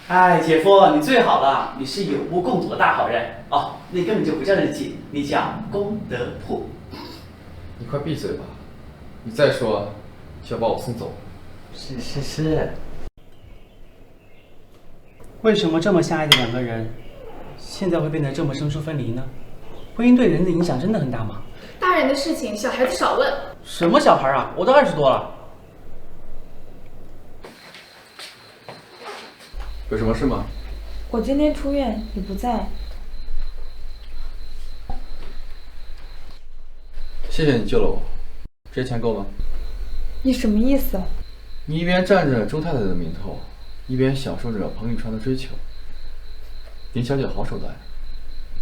哎，姐夫，你最好了，你是有目共睹的大好人哦。那根本就不叫日记，你叫功德簿。你快闭嘴吧！你再说，就要把我送走。是。为什么这么相爱的2个人，现在会变得这么生疏分离呢？婚姻对人的影响真的很大吗？大人的事情，小孩子少问。什么小孩啊？我都20多了。有什么事吗？我今天出院，你不在。谢谢你救了我，这些钱够吗？你什么意思？你一边占着周太太的名头，一边享受着彭宇川的追求。林小姐好手段呀！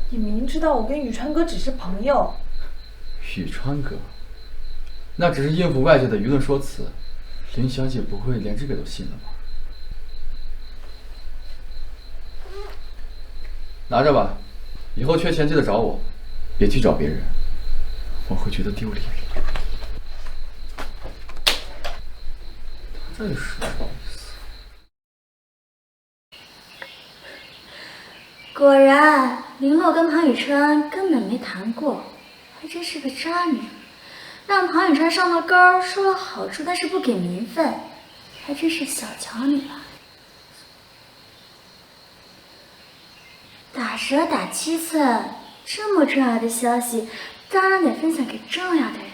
你明知道我跟宇川哥只是朋友。宇川哥，那只是应付外界的舆论说辞，林小姐不会连这个都信了吧？拿着吧，以后缺钱记得找我，别去找别人，我会觉得丢脸。这是什么意思？果然，林洛跟庞宇川根本没谈过，还真是个渣女。让庞宇川上了钩，收了好处，但是不给名分，还真是小瞧你了。打蛇打7次，这么重要的消息，当然得分享给重要的人。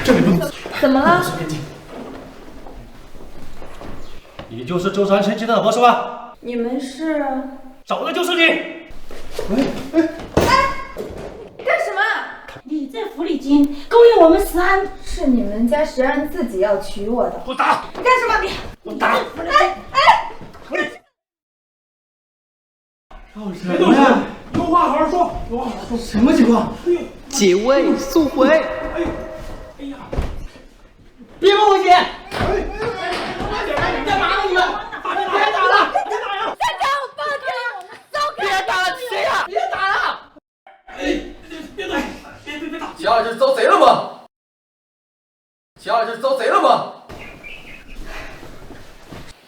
这里不怎么了？你就是周山生集团的博士吧？你们是？找的就是你。干什么？你这狐狸精勾引我们石安！是你们家石安自己要娶我的。我打！干什么你？我打！哎！别动手，有话好好说，有话好好说。什么情况？解围速回。哎呀！别摸我姐！干嘛呢你们？别打了！别打呀！站长，放开！走开！别打了，谁呀？别打了！别打！别打！秦二这是遭贼了吗？秦二这是遭贼了吗？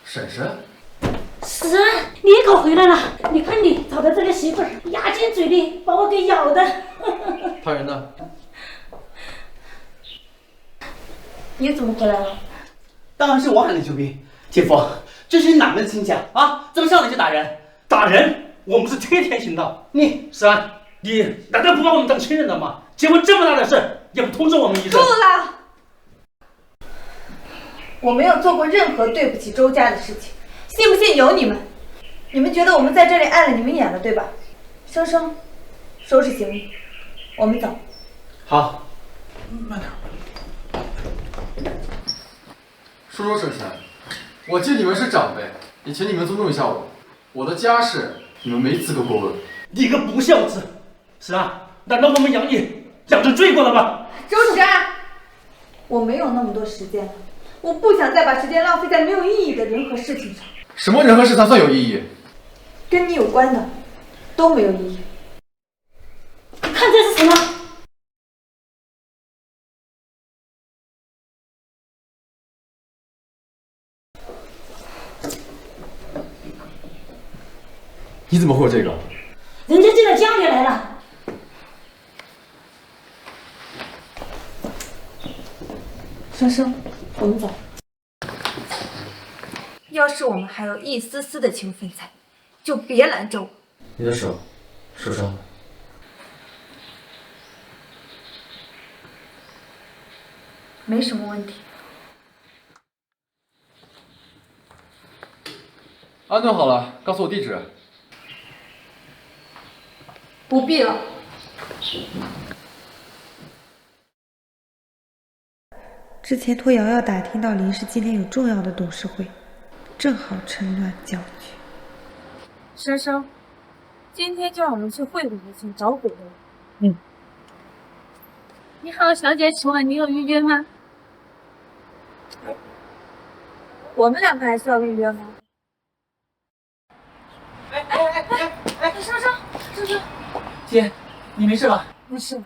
婶婶，死人！你可回来了！你看你找的这个媳妇儿，牙尖嘴利，把我给咬的。他人呢？你怎么回来了？当然是我喊的救兵。姐夫，这是哪门亲戚啊？怎么上来就打人？打人？我们是天天行道。你石安，你难道不把我们当亲人了吗？结婚这么大的事，也不通知我们一声。够了！我没有做过任何对不起周家的事情，信不信由你们。你们觉得我们在这里碍了你们眼了，对吧？生生，收拾行李，我们走。好。慢点。叔叔婶婶，我敬你们是长辈，也请你们尊重一下我。我的家事你们没资格过问。你个不孝子！是啊，难道我们养你养成罪过了吗？周山，我没有那么多时间了，我不想再把时间浪费在没有意义的人和事情上。什么人和事才算有意义？跟你有关的都没有意义。你看这是什么？你怎么会有这个？人家进到家里来了。生生，我们走。要是我们还有一丝丝的情分在，就别拦着我。你的手受伤了。没什么问题。安顿好了，告诉我地址。不必了。之前托瑶瑶打听到林氏今天有重要的董事会，正好趁乱叫去。生生，今天叫我们去会馆请找股东。你好，小姐，请问你有预约吗？我们两个还需要预约吗？生生，姐，你没事吧？没事。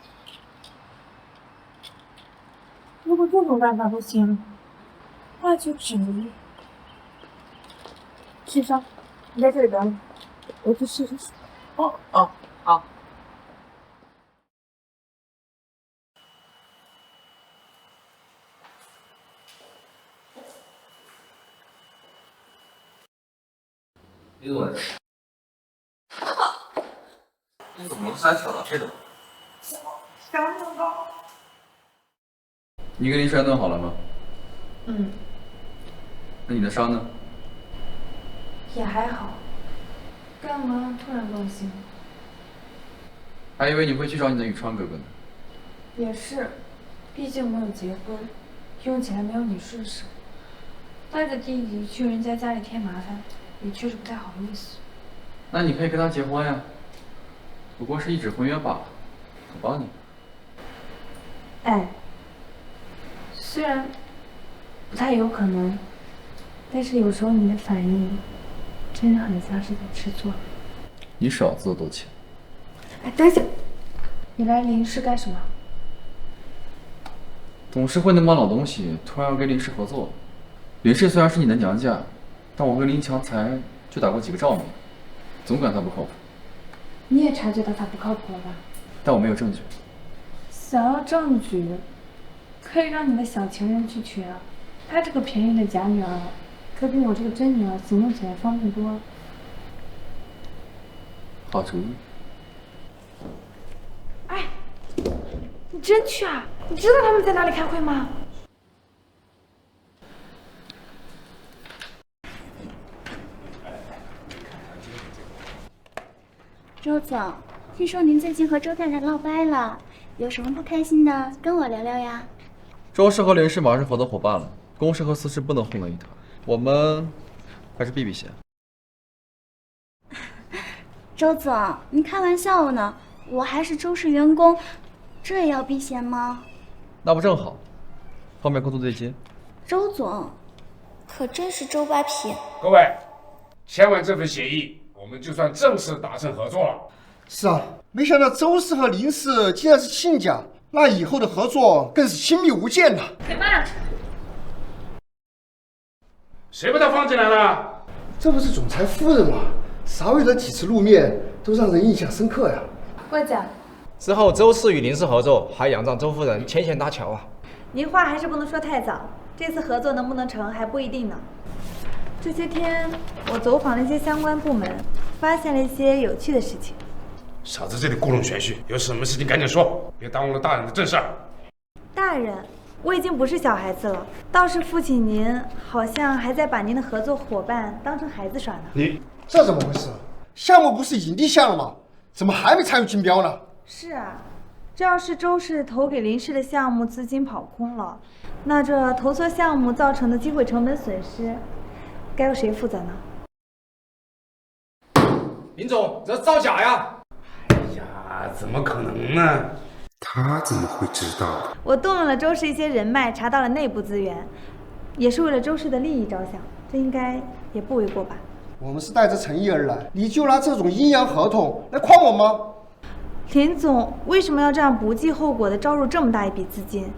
如果这种办法不行，那就只能……先生，你在这里等我，我去试试水。好。你怎么了？你怎么能瞎挑到这种？你跟林氏安顿好了吗？嗯，那你的伤呢？也还好。干嘛突然动心？还以为你会去找你的宇川哥哥呢。也是，毕竟没有结婚，用起来没有你顺手。带着弟弟去人家家里添麻烦，也确实不太好意思。那你可以跟他结婚呀，不过是一纸婚约罢了，我帮你。哎，虽然不太有可能，但是有时候你的反应真的很像是在吃醋。你少自作多情。哎，等一下，你来林氏干什么？董事会那帮老东西突然要跟林氏合作。林氏虽然是你的娘家，但我跟林强才就打过几个照面，总感他不靠谱。你也察觉到他不靠谱了吧？但我没有证据。想要证据，可以让你的小情人去取啊。她这个便宜的假女儿，可比我这个真女儿行动起来方便多了。好主意。哎，你真去啊？你知道他们在哪里开会吗？周总，听说您最近和周太太闹掰了，有什么不开心的，跟我聊聊呀。周氏和林氏马上是合作伙伴了，公事和私事不能混为一谈，我们还是避避嫌。周总，您开玩笑呢？我还是周氏员工，这也要避嫌吗？那不正好，方便工作对接。周总，可真是周扒皮。各位，签完这份协议，我们就算正式达成合作了。是啊，没想到周氏和林氏竟然是亲家，那以后的合作更是亲密无间了。给妈让谁把他放进来了？这不是总裁夫人吗？少有的几次露面，都让人印象深刻呀。过奖。之后周氏与林氏合作，还仰仗周夫人牵线搭桥啊。您话还是不能说太早，这次合作能不能成还不一定呢。这些天我走访了一些相关部门，发现了一些有趣的事情。少在这里故弄玄虚，有什么事情赶紧说，别耽误了大人的正事儿。大人，我已经不是小孩子了，倒是父亲您好像还在把您的合作伙伴当成孩子耍呢。你这怎么回事？项目不是已定项了吗？怎么还没参与竞标呢？是啊，这要是周氏投给林氏的项目资金跑空了，那这投错项目造成的机会成本损失，该由谁负责呢？林总，这造假呀！哎呀，怎么可能呢？他怎么会知道？我动用了周氏一些人脉，查到了内部资源，也是为了周氏的利益着想，这应该也不为过吧？我们是带着诚意而来，你就拿这种阴阳合同来诓我吗？林总为什么要这样不计后果的招入这么大一笔资金？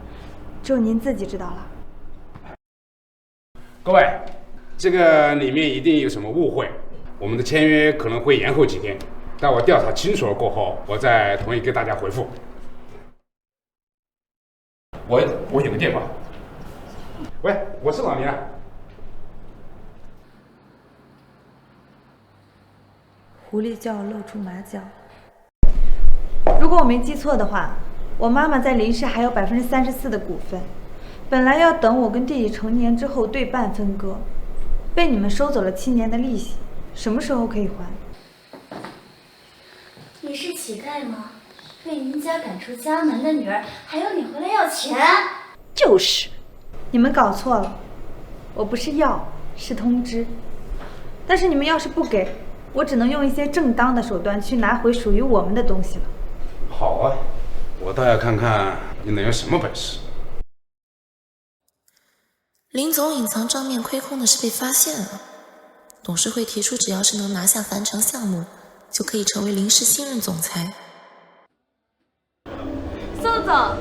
只有您自己知道了。各位，这个里面一定有什么误会，我们的签约可能会延后几天，待我调查清楚了过后，我再统一给大家回复。我有个电话。喂，我是老林啊。狐狸就要露出马脚。如果我没记错的话，我妈妈在林氏还有34%的股份，本来要等我跟弟弟成年之后对半分割，被你们收走了7年的利息，什么时候可以还？你是乞丐吗？被您家赶出家门的女儿，还要你回来要钱？就是，你们搞错了，我不是要，是通知。但是你们要是不给，我只能用一些正当的手段去拿回属于我们的东西了。好啊，我倒要看看你能有什么本事。林总隐藏账面亏空的事被发现了，董事会提出只要是能拿下樊城项目，就可以成为林氏新任总裁。宋总，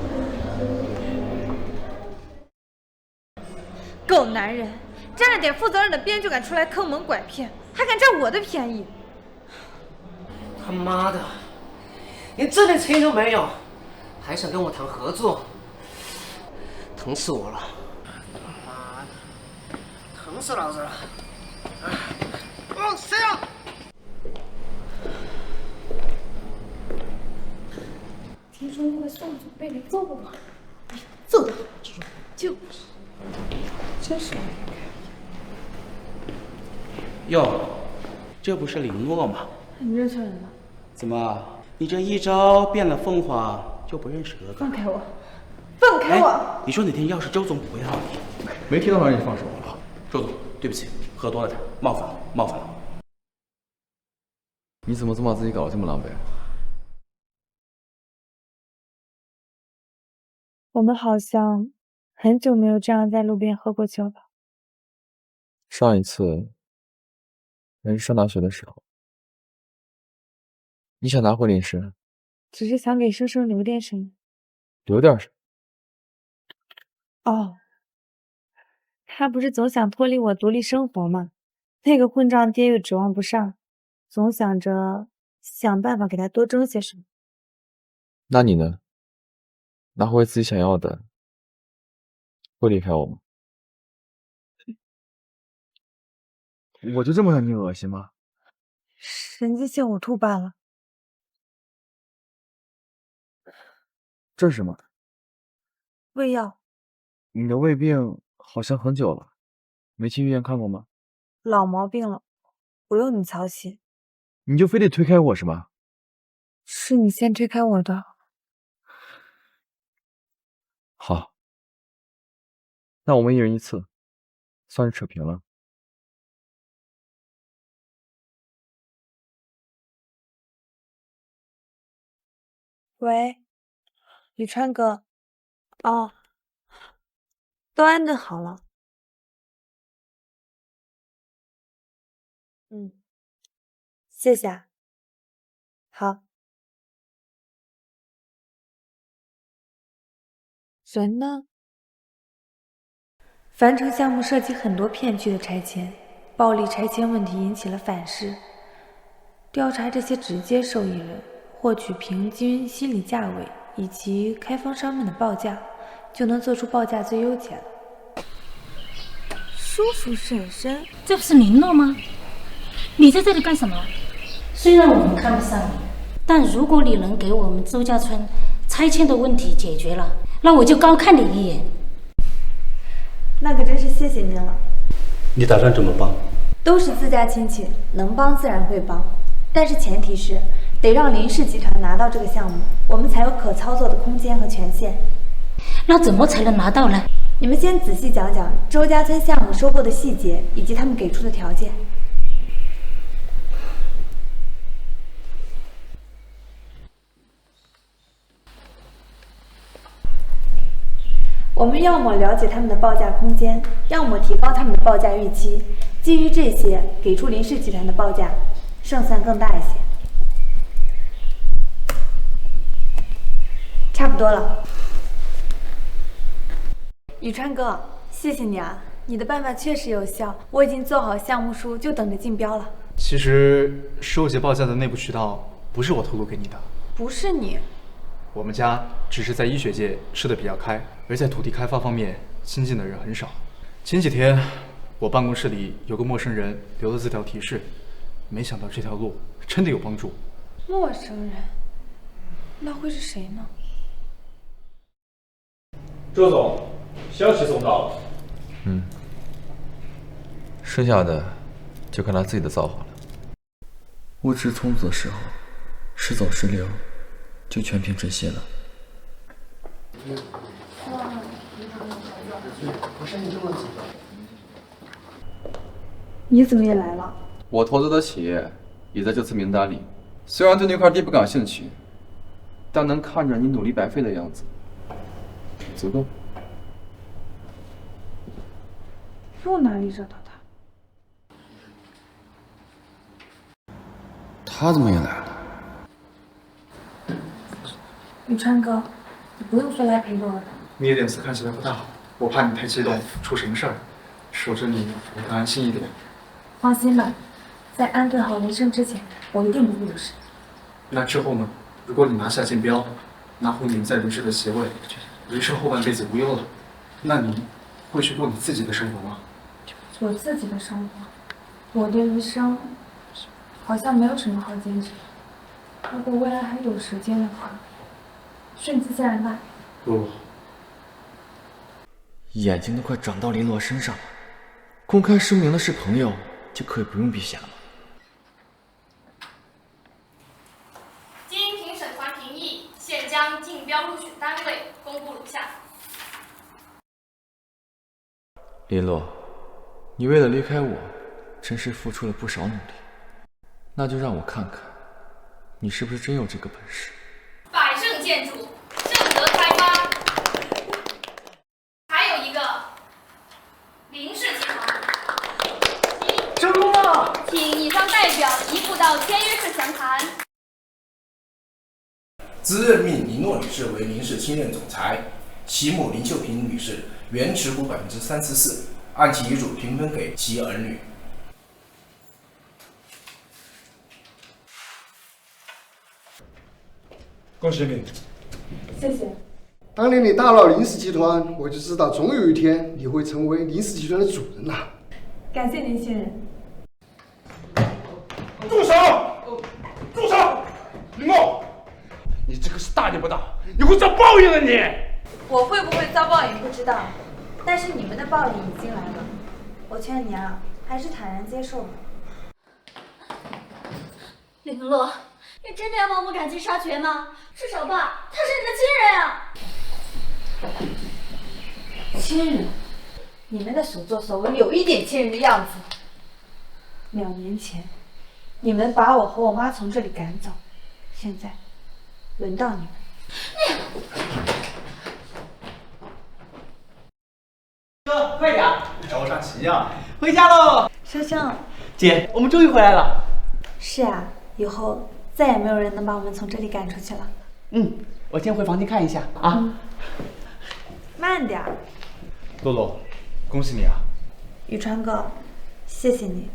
狗男人，沾了点负责任的边就敢出来坑蒙拐骗，还敢占我的便宜！他妈的，连这点诚意都没有，还想跟我谈合作，疼死我了！妈的，疼死老子了！谁啊？听说因为宋总被雷揍了吗？揍他！就是，真是。哟，这不是林洛吗？你认错人了。怎么，你这一招变了凤凰就不认识哥哥？放开我！放开我！你说哪天要是周总不要你，没听到让你放手。好，周总，对不起，喝多了点，冒犯了。你怎么总把自己搞得这么狼狈？我们好像很久没有这样在路边喝过酒了。上一次还是上大学的时候。你想拿回林氏？只是想给生生留点什么。留点什么？哦，他不是总想脱离我独立生活吗？那个混账爹又指望不上，总想着想办法给他多争些什么。那你呢？拿回自己想要的，会离开我吗？我就这么让你恶心吗？神经性呕吐罢了。这是什么？胃药。你的胃病好像很久了，没去医院看过吗？老毛病了，不用你操心。你就非得推开我是吗？是你先推开我的。好，那我们一人一次，算是扯平了。喂，宇川哥。哦，都安顿好了。谢谢啊。好。人呢？樊城项目涉及很多片区的拆迁，暴力拆迁问题引起了反噬。调查这些直接受益人，获取平均心理价位以及开发商们的报价，就能做出报价最优解了。叔叔婶婶，这不是林诺吗？你在这里干什么？虽然我们看不上你，但如果你能给我们周家村拆迁的问题解决了，那我就高看你一眼。那可真是谢谢您了。你打算怎么帮？都是自家亲戚，能帮自然会帮，但是前提是得让林氏集团拿到这个项目，我们才有可操作的空间和权限。那怎么才能拿到呢？你们先仔细讲讲周家村项目收购的细节以及他们给出的条件。我们要么了解他们的报价空间，要么提高他们的报价预期，基于这些给出林氏集团的报价，胜算更大一些。差不多了。宇川哥，谢谢你啊，你的办法确实有效，我已经做好项目书，就等着竞标了。其实收集报价的内部渠道不是我透露给你的，不是你。我们家只是在医学界吃得比较开，而在土地开发方面亲近的人很少。前几天我办公室里有个陌生人留了字条提示，没想到这条路真的有帮助。陌生人，那会是谁呢？周总，消息送到了。剩下的就看他自己的造化了。物质充足的时候，时走时留，就全凭这些了。你怎么也来了？我投资的企业也在这次名单里，虽然对那块地不感兴趣，但能看着你努力白费的样子，足够。又哪里惹到他？他怎么也来了？宇川哥，你不用说来陪我的。你的脸色看起来不大好，我怕你太激动，出什么事儿，守着你我会安心一点。放心吧，在安顿好人生之前，我一定不会有事。那之后呢？如果你拿下竞标，拿回你在林氏的席位，人生后半辈子无忧了，那你会去过你自己的生活吗？我自己的生活，我的余生好像没有什么好坚持的。如果未来还有时间的话，顺其自然吧。不，眼睛都快长到林洛身上了，公开声明的是朋友，就可以不用避嫌了。经评审团评议，现将竞标入选单位公布如下。林洛，你为了离开我，真是付出了不少努力。那就让我看看，你是不是真有这个本事。百盛建筑、正德开发，还有一个林氏集团。成功了！请乙方代表移步到签约式详谈。兹任命林诺女士为林氏新任总裁，其母林秀萍女士原持股34%，按其遗嘱平分给其儿女。恭喜你！谢谢。当年你打扰林氏集团，我就知道总有一天你会成为林氏集团的主人呐。感谢您信任。住手！住手！林诺，你这个是大逆不道，你会遭报应的你！我会不会遭报应不知道，但是你们的报应已经来了。我劝你啊，还是坦然接受吧。林洛，你真的要把我们赶尽杀绝吗？至少吧，他是你的亲人啊！亲人？你们的所作所为有一点亲人的样子。2年前，你们把我和我妈从这里赶走，现在轮到你们。哥，快点！着啥急呀？回家喽！生生，姐，我们终于回来了。是啊，以后再也没有人能把我们从这里赶出去了。我先回房间看一下啊。慢点儿。洛洛，恭喜你啊！宇川哥，谢谢你。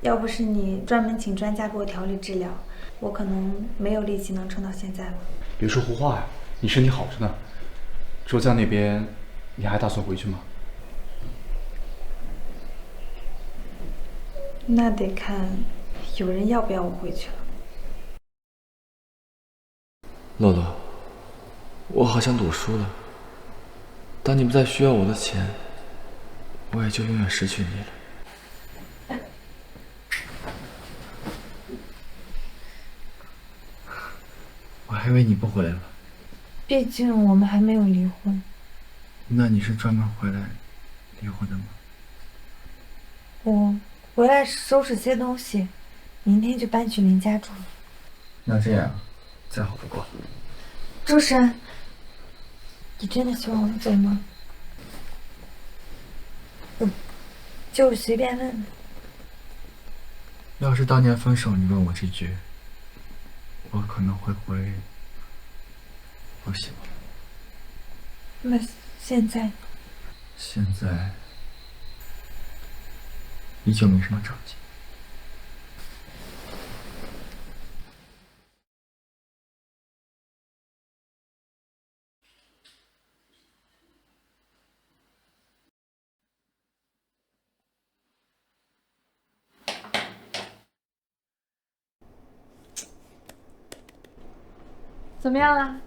要不是你专门请专家给我调理治疗，我可能没有力气能撑到现在了。别说胡话呀，你身体好着呢。周家那边，你还打算回去吗？那得看有人要不要我回去了。洛洛，我好像赌输了。当你不再需要我的钱，我也就永远失去你了。我还以为你不回来了。毕竟我们还没有离婚。那你是专门回来离婚的吗？我回来收拾些东西，明天就搬去林家住了。那这样，再好不过。周深，你真的希望我走吗？就是随便问问。要是当年分手你问我这句，我可能会回不喜欢。那现在？现在依旧没什么着急。怎么样了？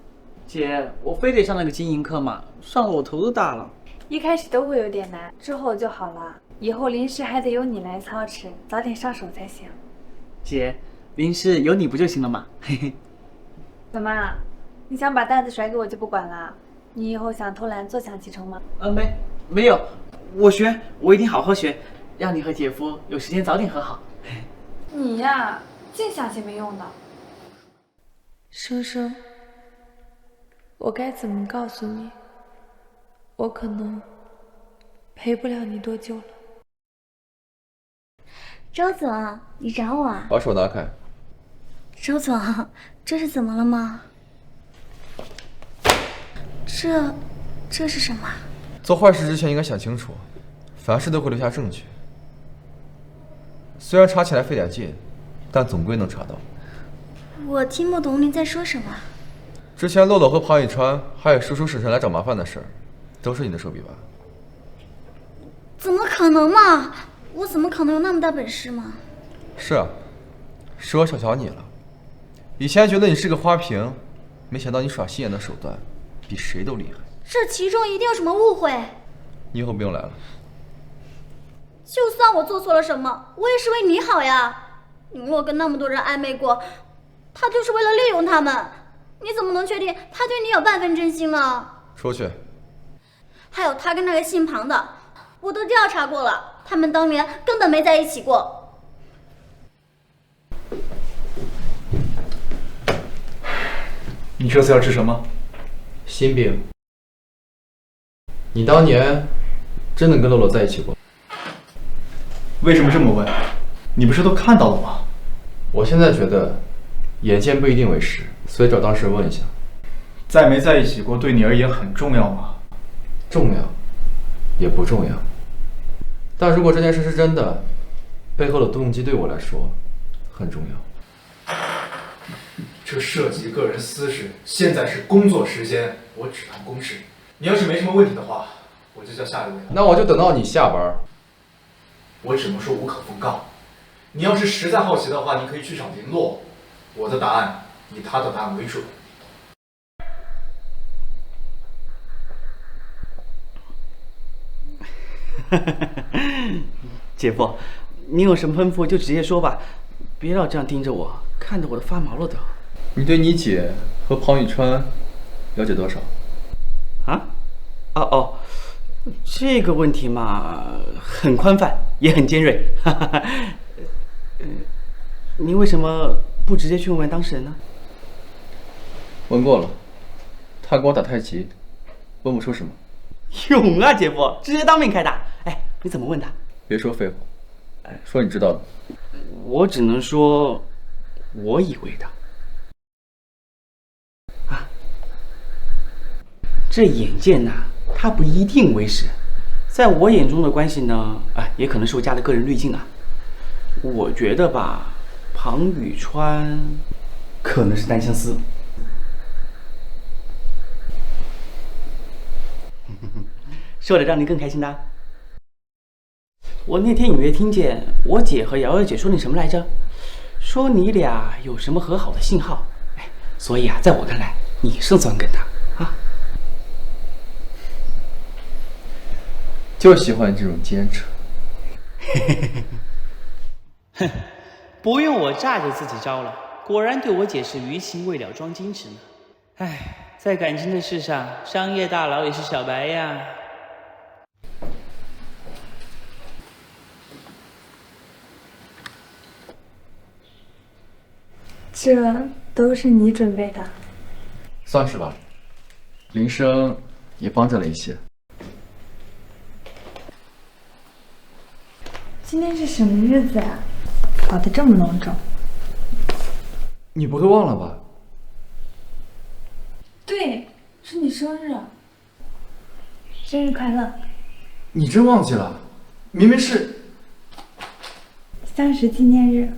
姐，我非得上那个经营课嘛，上了我头都大了。一开始都会有点难，之后就好了。以后临时还得由你来操持，早点上手才行。姐，临时有你不就行了嘛？嘿嘿。怎么，你想把担子甩给我就不管了？你以后想偷懒坐享其成吗？没有，我一定好好学，让你和姐夫有时间早点和好。你呀，净想些没用的。生生，我该怎么告诉你？我可能陪不了你多久了。周总，你找我啊？把手拿开。周总，这是怎么了吗？这是什么？做坏事之前应该想清楚，凡事都会留下证据。虽然查起来费点劲，但总归能查到。我听不懂你在说什么。之前洛洛和庞宇川还有叔叔婶婶来找麻烦的事儿，都是你的手笔吧？怎么可能嘛！我怎么可能有那么大本事嘛？是啊，是我小瞧你了。以前觉得你是个花瓶，没想到你耍心眼的手段比谁都厉害。这其中一定有什么误会。你以后不用来了。就算我做错了什么，我也是为你好呀。你若跟那么多人暧昧过，他就是为了利用他们，你怎么能确定他对你有半分真心呢？出去。还有他跟那个姓庞的，我都调查过了，他们当年根本没在一起过。你这次要治什么？心病。你当年真的跟洛洛在一起过？为什么这么问？你不是都看到了吗？我现在觉得眼见不一定为实，所以找当事人问一下。在没在一起过对你而言很重要吗？重要，也不重要。但如果这件事是真的，背后的动机对我来说很重要。这涉及个人私事，现在是工作时间，我只谈公事。你要是没什么问题的话，我就叫下一位。那我就等到你下班。我只能说无可奉告。你要是实在好奇的话，你可以去找林洛。我的答案以他的答案为准。姐夫，你有什么吩咐就直接说吧，别老这样盯着我，看得我都发毛了都。你对你姐和庞宇川了解多少？这个问题嘛，很宽泛，也很尖锐。你为什么不直接去问问当事人呢？问过了，他给我打太极，问不出什么。勇啊，姐夫，直接当面开打。哎，你怎么问他？别说废话，说你知道的。我只能说，我以为的。啊，这眼见呐，它不一定为实。在我眼中的关系呢，也可能是我加的个人滤镜啊。我觉得吧，庞宇川可能是单相思。说的让你更开心的。我那天隐约听见我姐和瑶瑶姐说你什么来着？说你俩有什么和好的信号。所以啊，在我看来，你胜算更大啊。就喜欢这种坚持。哼，不用我炸就自己招了，果然对我姐是于情未了装矜持呢。唉，在感情的事上，商业大佬也是小白呀。这都是你准备的？算是吧，铃声也帮着了一些。今天是什么日子啊？搞得这么隆重。你不会忘了吧？对，是你生日。生日快乐！你真忘记了？明明是30纪念日。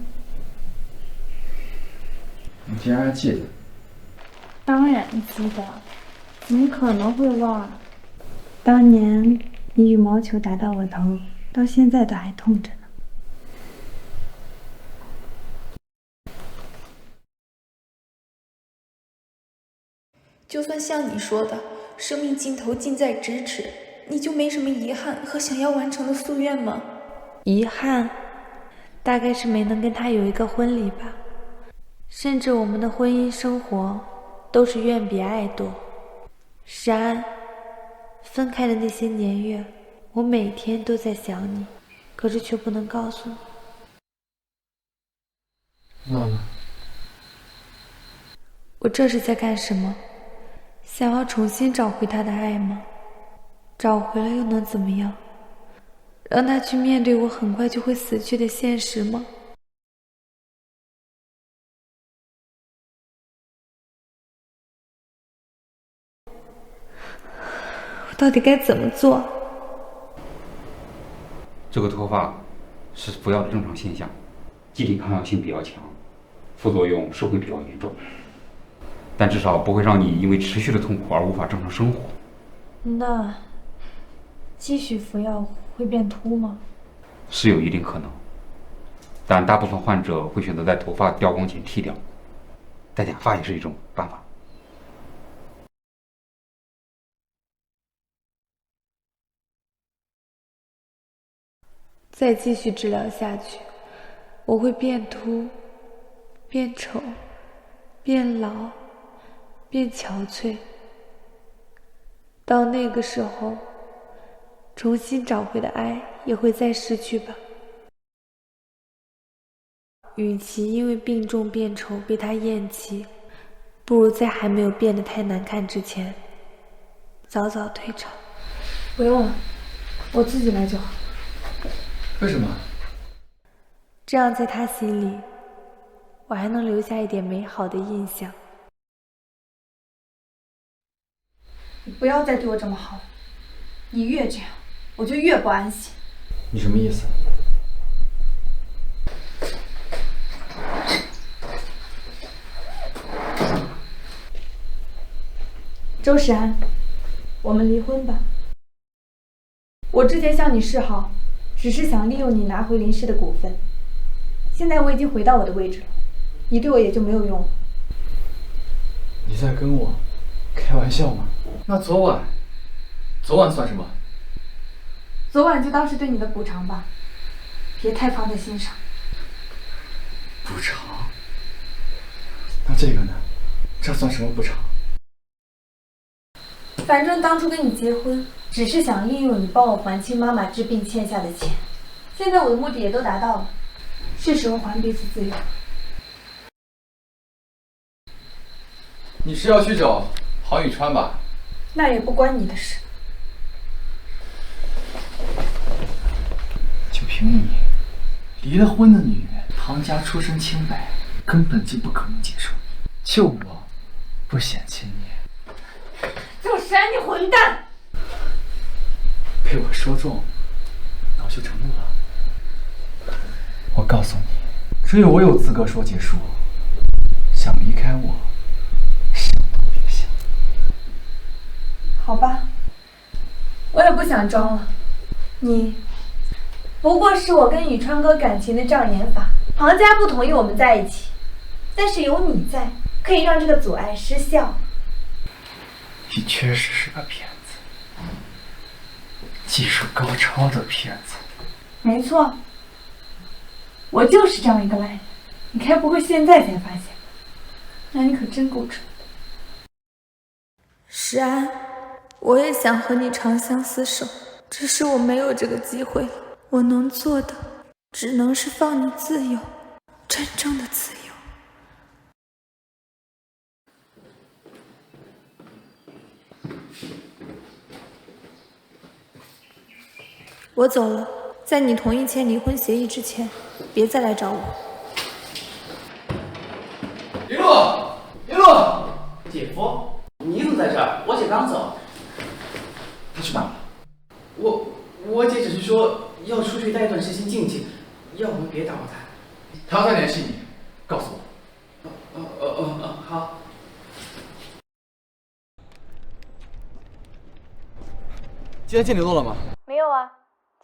你竟然还记得？当然记得，怎么可能会忘啊？当年你羽毛球打到我头，到现在都还痛着呢。就算像你说的，生命尽头近在咫尺，你就没什么遗憾和想要完成的夙愿吗？遗憾，大概是没能跟他有一个婚礼吧。甚至我们的婚姻生活都是怨比爱多。石安，分开的那些年月，我每天都在想你，可是却不能告诉你。妈妈，我这是在干什么？想要重新找回他的爱吗？找回了又能怎么样？让他去面对我很快就会死去的现实吗？我到底该怎么做？这个脱发是服药的正常现象，机体抗药性比较强，副作用是会比较严重，但至少不会让你因为持续的痛苦而无法正常生活。那继续服药会变秃吗？是有一定可能，但大部分患者会选择在头发掉光前剃掉，戴假发也是一种办法。再继续治疗下去，我会变秃、变丑、变老、变憔悴。到那个时候，重新找回的爱也会再失去吧。与其因为病重变丑被他厌弃，不如在还没有变得太难看之前，早早退场。不用了，我自己来就好。为什么？这样在他心里，我还能留下一点美好的印象。你不要再对我这么好了，你越这样，我就越不安心。你什么意思？周世安，我们离婚吧。我之前向你示好，只是想利用你拿回林氏的股份。现在我已经回到我的位置了，你对我也就没有用了。你在跟我开玩笑吗？那昨晚算什么？昨晚就当是对你的补偿吧，别太放在心上。补偿？那这个呢？这算什么补偿？反正当初跟你结婚，只是想利用你帮我还清妈妈治病欠下的钱。现在我的目的也都达到了，是时候还彼此自由。你是要去找郝宇川吧？那也不关你的事。就凭你，离了婚的女人，唐家出身清白，根本就不可能接受。就我，不嫌弃你。赵山，你混蛋！被我说中，恼羞成怒了。我告诉你，只有我有资格说结束。想离开我，想都别想。好吧，我也不想装了。你不过是我跟宇川哥感情的障眼法，唐家不同意我们在一起，但是有你在，可以让这个阻碍失效。你确实是个骗子，技术高超的骗子。没错，我就是这样一个烂人，你该不会现在才发现吧？那你可真够蠢。石安，我也想和你长相厮守，只是我没有这个机会。我能做的，只能是放你自由，真正的自由。我走了，在你同意签离婚协议之前，别再来找我。林洛，林洛，姐夫，你怎么在这儿？我姐刚走。她去哪了？我姐只是说要出去待一段时间静静，要我们别打扰她。她要再联系你，告诉我。好。今天见刘诺了吗？没有啊，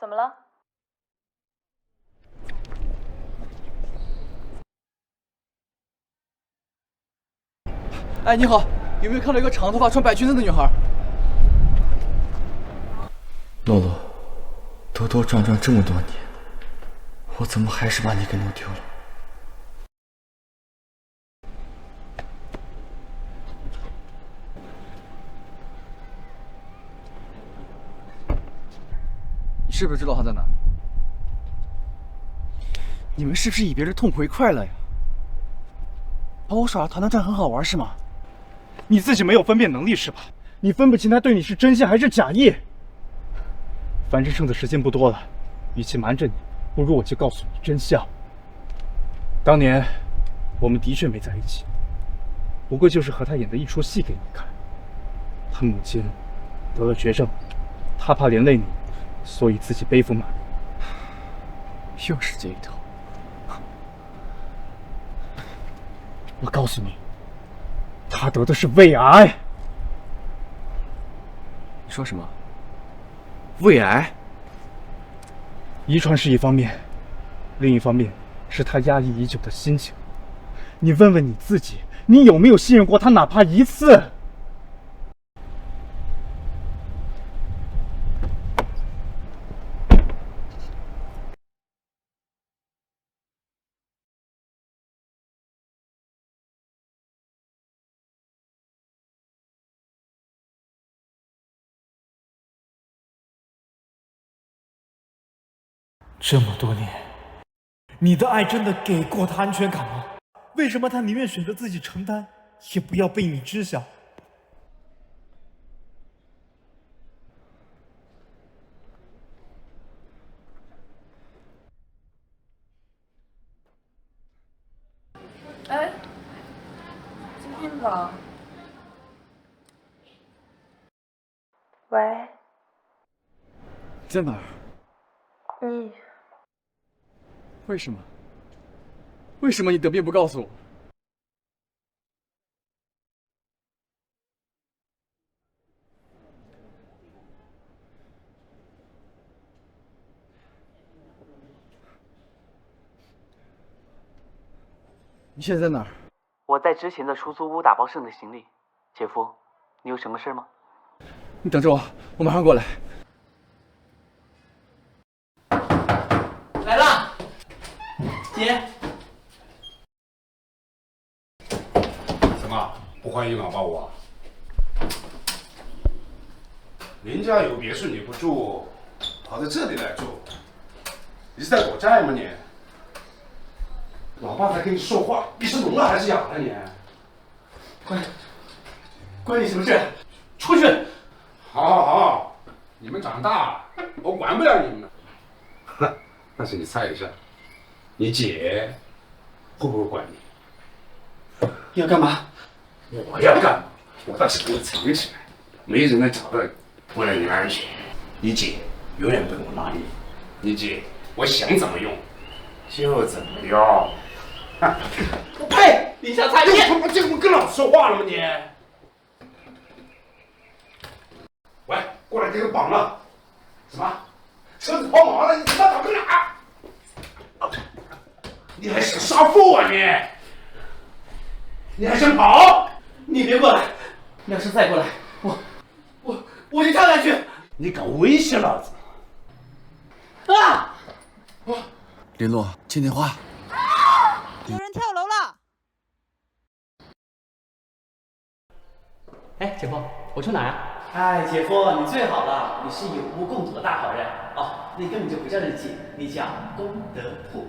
怎么了？哎，你好，有没有看到一个长头发、穿白裙子的女孩？洛洛，兜兜转转这么多年，我怎么还是把你给弄丢了？你是不是知道她在哪？你们是不是以别人痛苦为快乐呀？把我耍的团团转很好玩是吗？你自己没有分辨能力是吧？你分不清他对你是真心还是假意。反正剩的时间不多了，与其瞒着你，不如我就告诉你真相。当年我们的确没在一起，不过就是和他演的一出戏给你看。他母亲得了绝症，他怕连累你，所以自己背负满。又是这一套。我告诉你，他得的是胃癌。你说什么？胃癌？遗传是一方面，另一方面是他压抑已久的心情。你问问你自己，你有没有信任过他哪怕一次？这么多年，你的爱真的给过他安全感吗？为什么他宁愿选择自己承担，也不要被你知晓？哎，金拼宝。喂。在哪儿？你。为什么？为什么你得病不告诉我？你现在在哪儿？我在之前的出租屋打包剩的行李。姐夫，你有什么事吗？你等着我，我马上过来。来了，姐。怎么不欢迎老爸我？人家有别墅你不住，跑到这里来住，你是在躲债吗你？老爸在跟你说话，你是聋了还是哑了你？快！关你什么事？出去！好，好，好，你们长大了，我管不了你们了。但是你猜一下，你姐会不会管你？要干嘛？我要干嘛？我倒是给我藏起来，没人能找到你。为了你而且，你姐永远被我拿捏。你姐，我想怎么用就怎么用。我呸！你想踩线？我这不跟老子说话了吗你？喂，过来给我绑了！什么？车子抛锚了？你他妈找个哪？你还想杀父啊你？你还想跑？你别过来！你要是再过来，我就跳下去！你敢威胁老子？啊！林洛，接电话。有人跳楼了！哎，姐夫，我去哪呀？哎，姐夫，你最好了，你是有目共睹的大好人哦。那根本就不叫日记，你叫功德簿。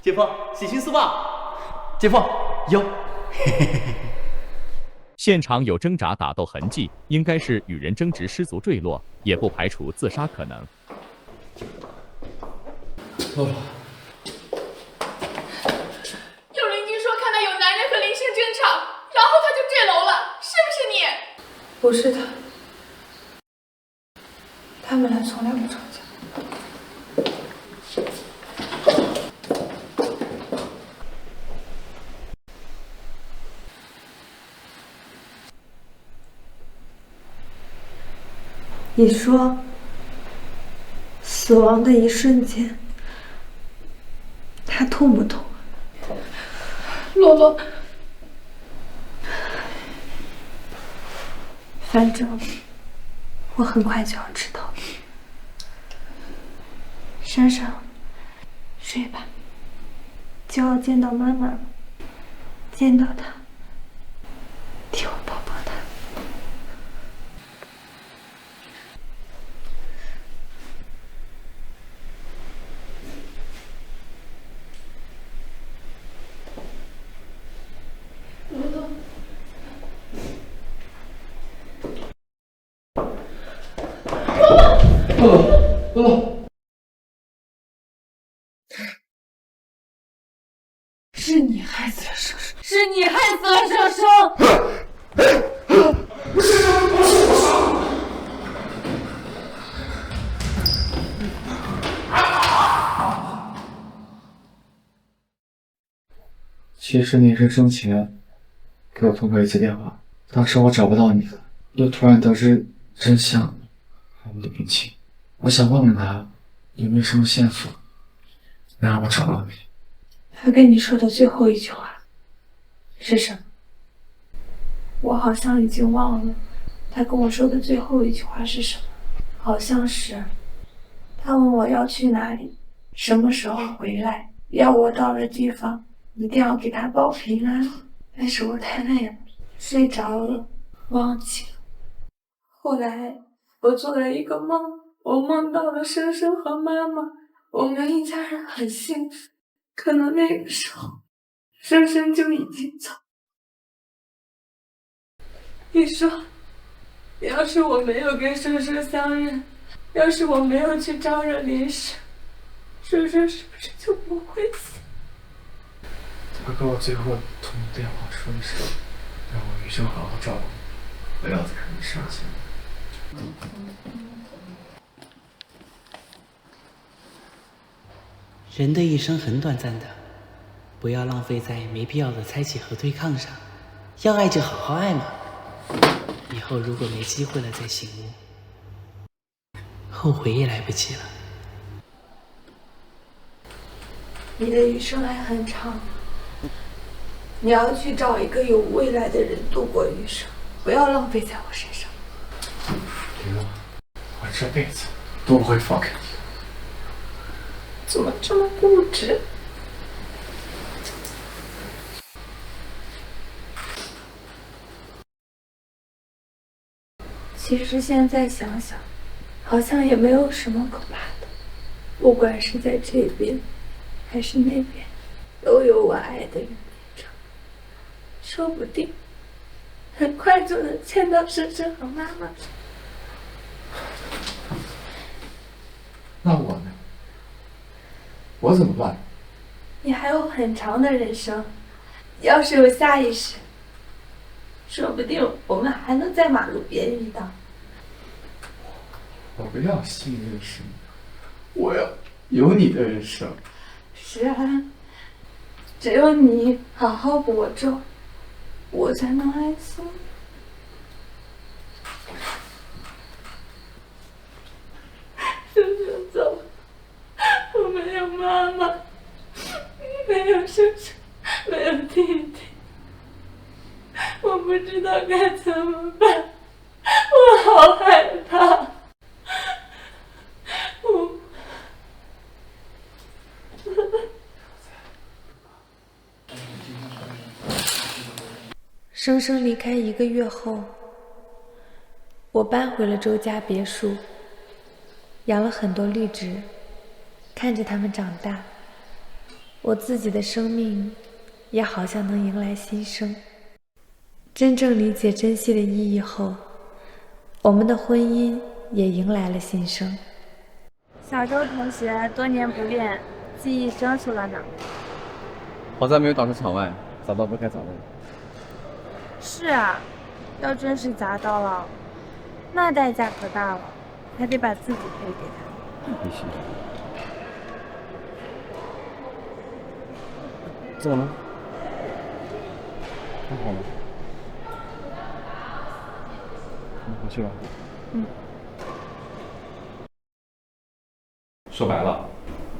姐夫，喜讯速报！姐夫，有。现场有挣扎打斗痕迹，应该是与人争执失足坠落，也不排除自杀可能。洛洛，有邻居说看到有男人和林生争吵，然后他就坠楼了，是不是你？不是他，他们俩从来不吵架。你说，死亡的一瞬间，他痛不痛？洛洛，反正我很快就要知道了。珊珊，睡吧，就要见到妈妈了，见到她，替我抱抱她。洛洛，是你害死了生生，是你害死了生生。其实你是生前给我通过一次电话，当时我找不到你了，又突然得知真相，我们的病情，我想问问他有没有什么线索能让我找到你。他跟你说的最后一句话是什么？我好像已经忘了。他跟我说的最后一句话是什么？好像是他问我要去哪里，什么时候回来，要我到了地方一定要给他报平安。但是我太累了，睡着了，忘记了。后来我做了一个梦，我梦到了生生和妈妈，我们一家人很幸福。可能那个时候，生生就已经走。你说，要是我没有跟生生相认，要是我没有去招惹林氏，生生是不是就不会死？他跟我最后通电话说的是，让我余生好好照顾你，不要再让你伤心了。人的一生很短暂的，不要浪费在没必要的猜忌和对抗上。要爱就好好爱嘛。以后如果没机会了再醒悟，后悔也来不及了。你的余生还很长，你要去找一个有未来的人度过余生，不要浪费在我身上。林洛，我这辈子都不会放开你。怎么这么固执？其实现在想想，好像也没有什么可怕的。不管是在这边，还是那边，都有我爱的人陪着。说不定，很快就能见到婶婶和妈妈。那我呢？我怎么办？你还有很长的人生，要是有下一世，说不定我们还能在马路边遇到。我不要新人生，我要有你的人生。是啊，只有你好好播种，我才能安心。叔叔走了，我没有妈妈，没有叔叔，没有弟弟，我不知道该怎么办，我好害怕。生生离开1个月后，我搬回了周家别墅，养了很多绿植，看着它们长大，我自己的生命也好像能迎来新生。真正理解珍惜的意义后，我们的婚姻也迎来了新生。小周同学多年不见，记忆生疏了呢。好在没有导致场外，早到不该早到。是啊，要真是砸到了，那代价可大了，还得把自己赔给他。必须。怎么了？还好吗？回去吧。说白了，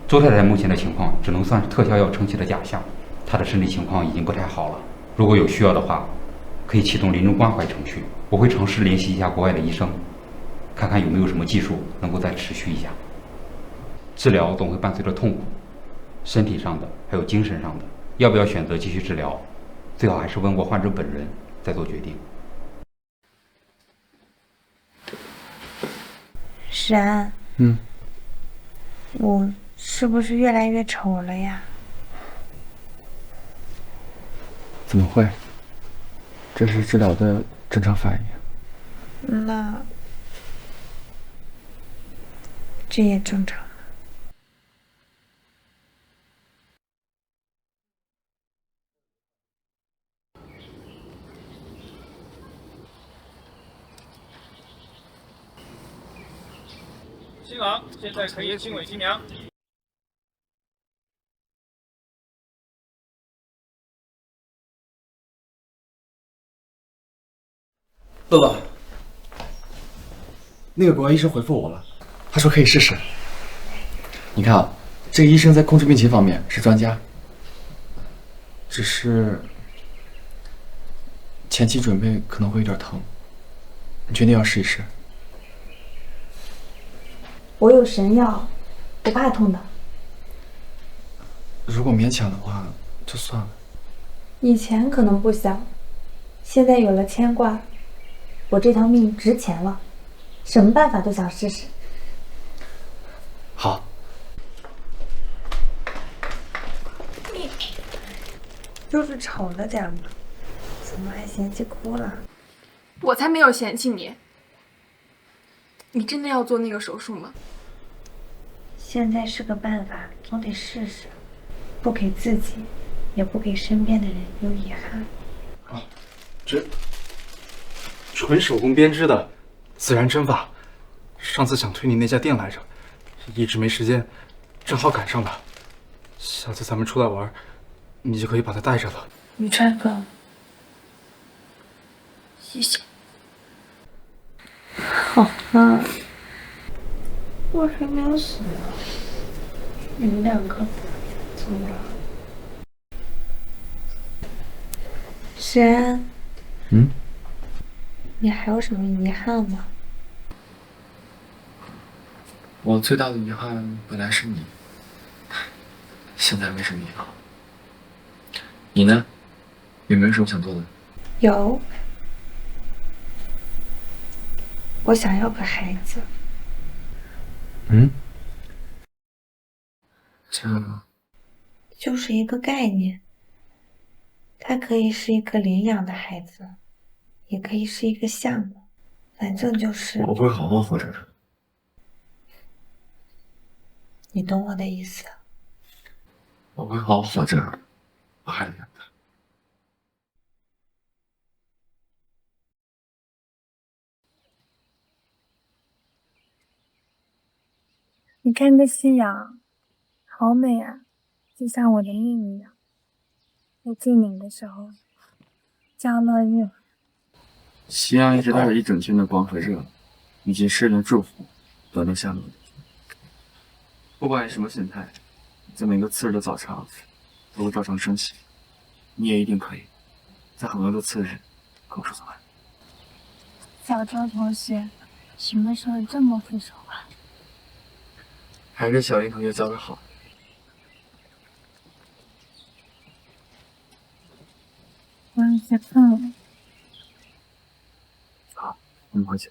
周太太目前的情况只能算是特效药撑起的假象，她的身体情况已经不太好了。如果有需要的话，可以启动临终关怀程序，我会尝试联系一下国外的医生，看看有没有什么技术能够再持续一下。治疗总会伴随着痛苦，身体上的还有精神上的，要不要选择继续治疗，最好还是问过患者本人再做决定。石安，我是不是越来越丑了呀？怎么会？这是治疗的正常反应。那这也正常。新郎现在可以亲吻新娘。乐乐，那个国外医生回复我了，他说可以试试。你看啊，这个医生在控制病情方面是专家，只是前期准备可能会有点疼，你决定要试一试？我有神药，不怕痛的。如果勉强的话，就算了。以前可能不想，现在有了牵挂，我这条命值钱了，什么办法都想试试。好。你就是丑了点嘛，怎么还嫌弃哭了？我才没有嫌弃你。你真的要做那个手术吗？现在是个办法，总得试试，不给自己，也不给身边的人有遗憾。啊，这纯手工编织的自然针法，上次想推你那家店来着，一直没时间，正好赶上了。下次咱们出来玩，你就可以把它带着了。宇川哥，谢谢。好啊，我还没有死呢，你们两个怎么了？石安，你还有什么遗憾吗？我最大的遗憾本来是你，现在没什么遗憾。你呢？有没有什么想做的？有，我想要个孩子。这就是一个概念，他可以是一个领养的孩子，也可以是一个项目，反正就是……我会好好活着的。你懂我的意思。我会好好活着，我爱你的。你看这夕阳，好美啊，就像我的命一样。在静宁的时候，将落日了。夕阳一直带着一整天的光和热，以及诗人的祝福，短留下落。不管以什么形态，在每个次日的早朝，都会照常升起。你也一定可以，在很多个次日，跟我说早安。小周同学，什么时候这么会说话？还是小林同学教的好。我有些困了。好，我们回去。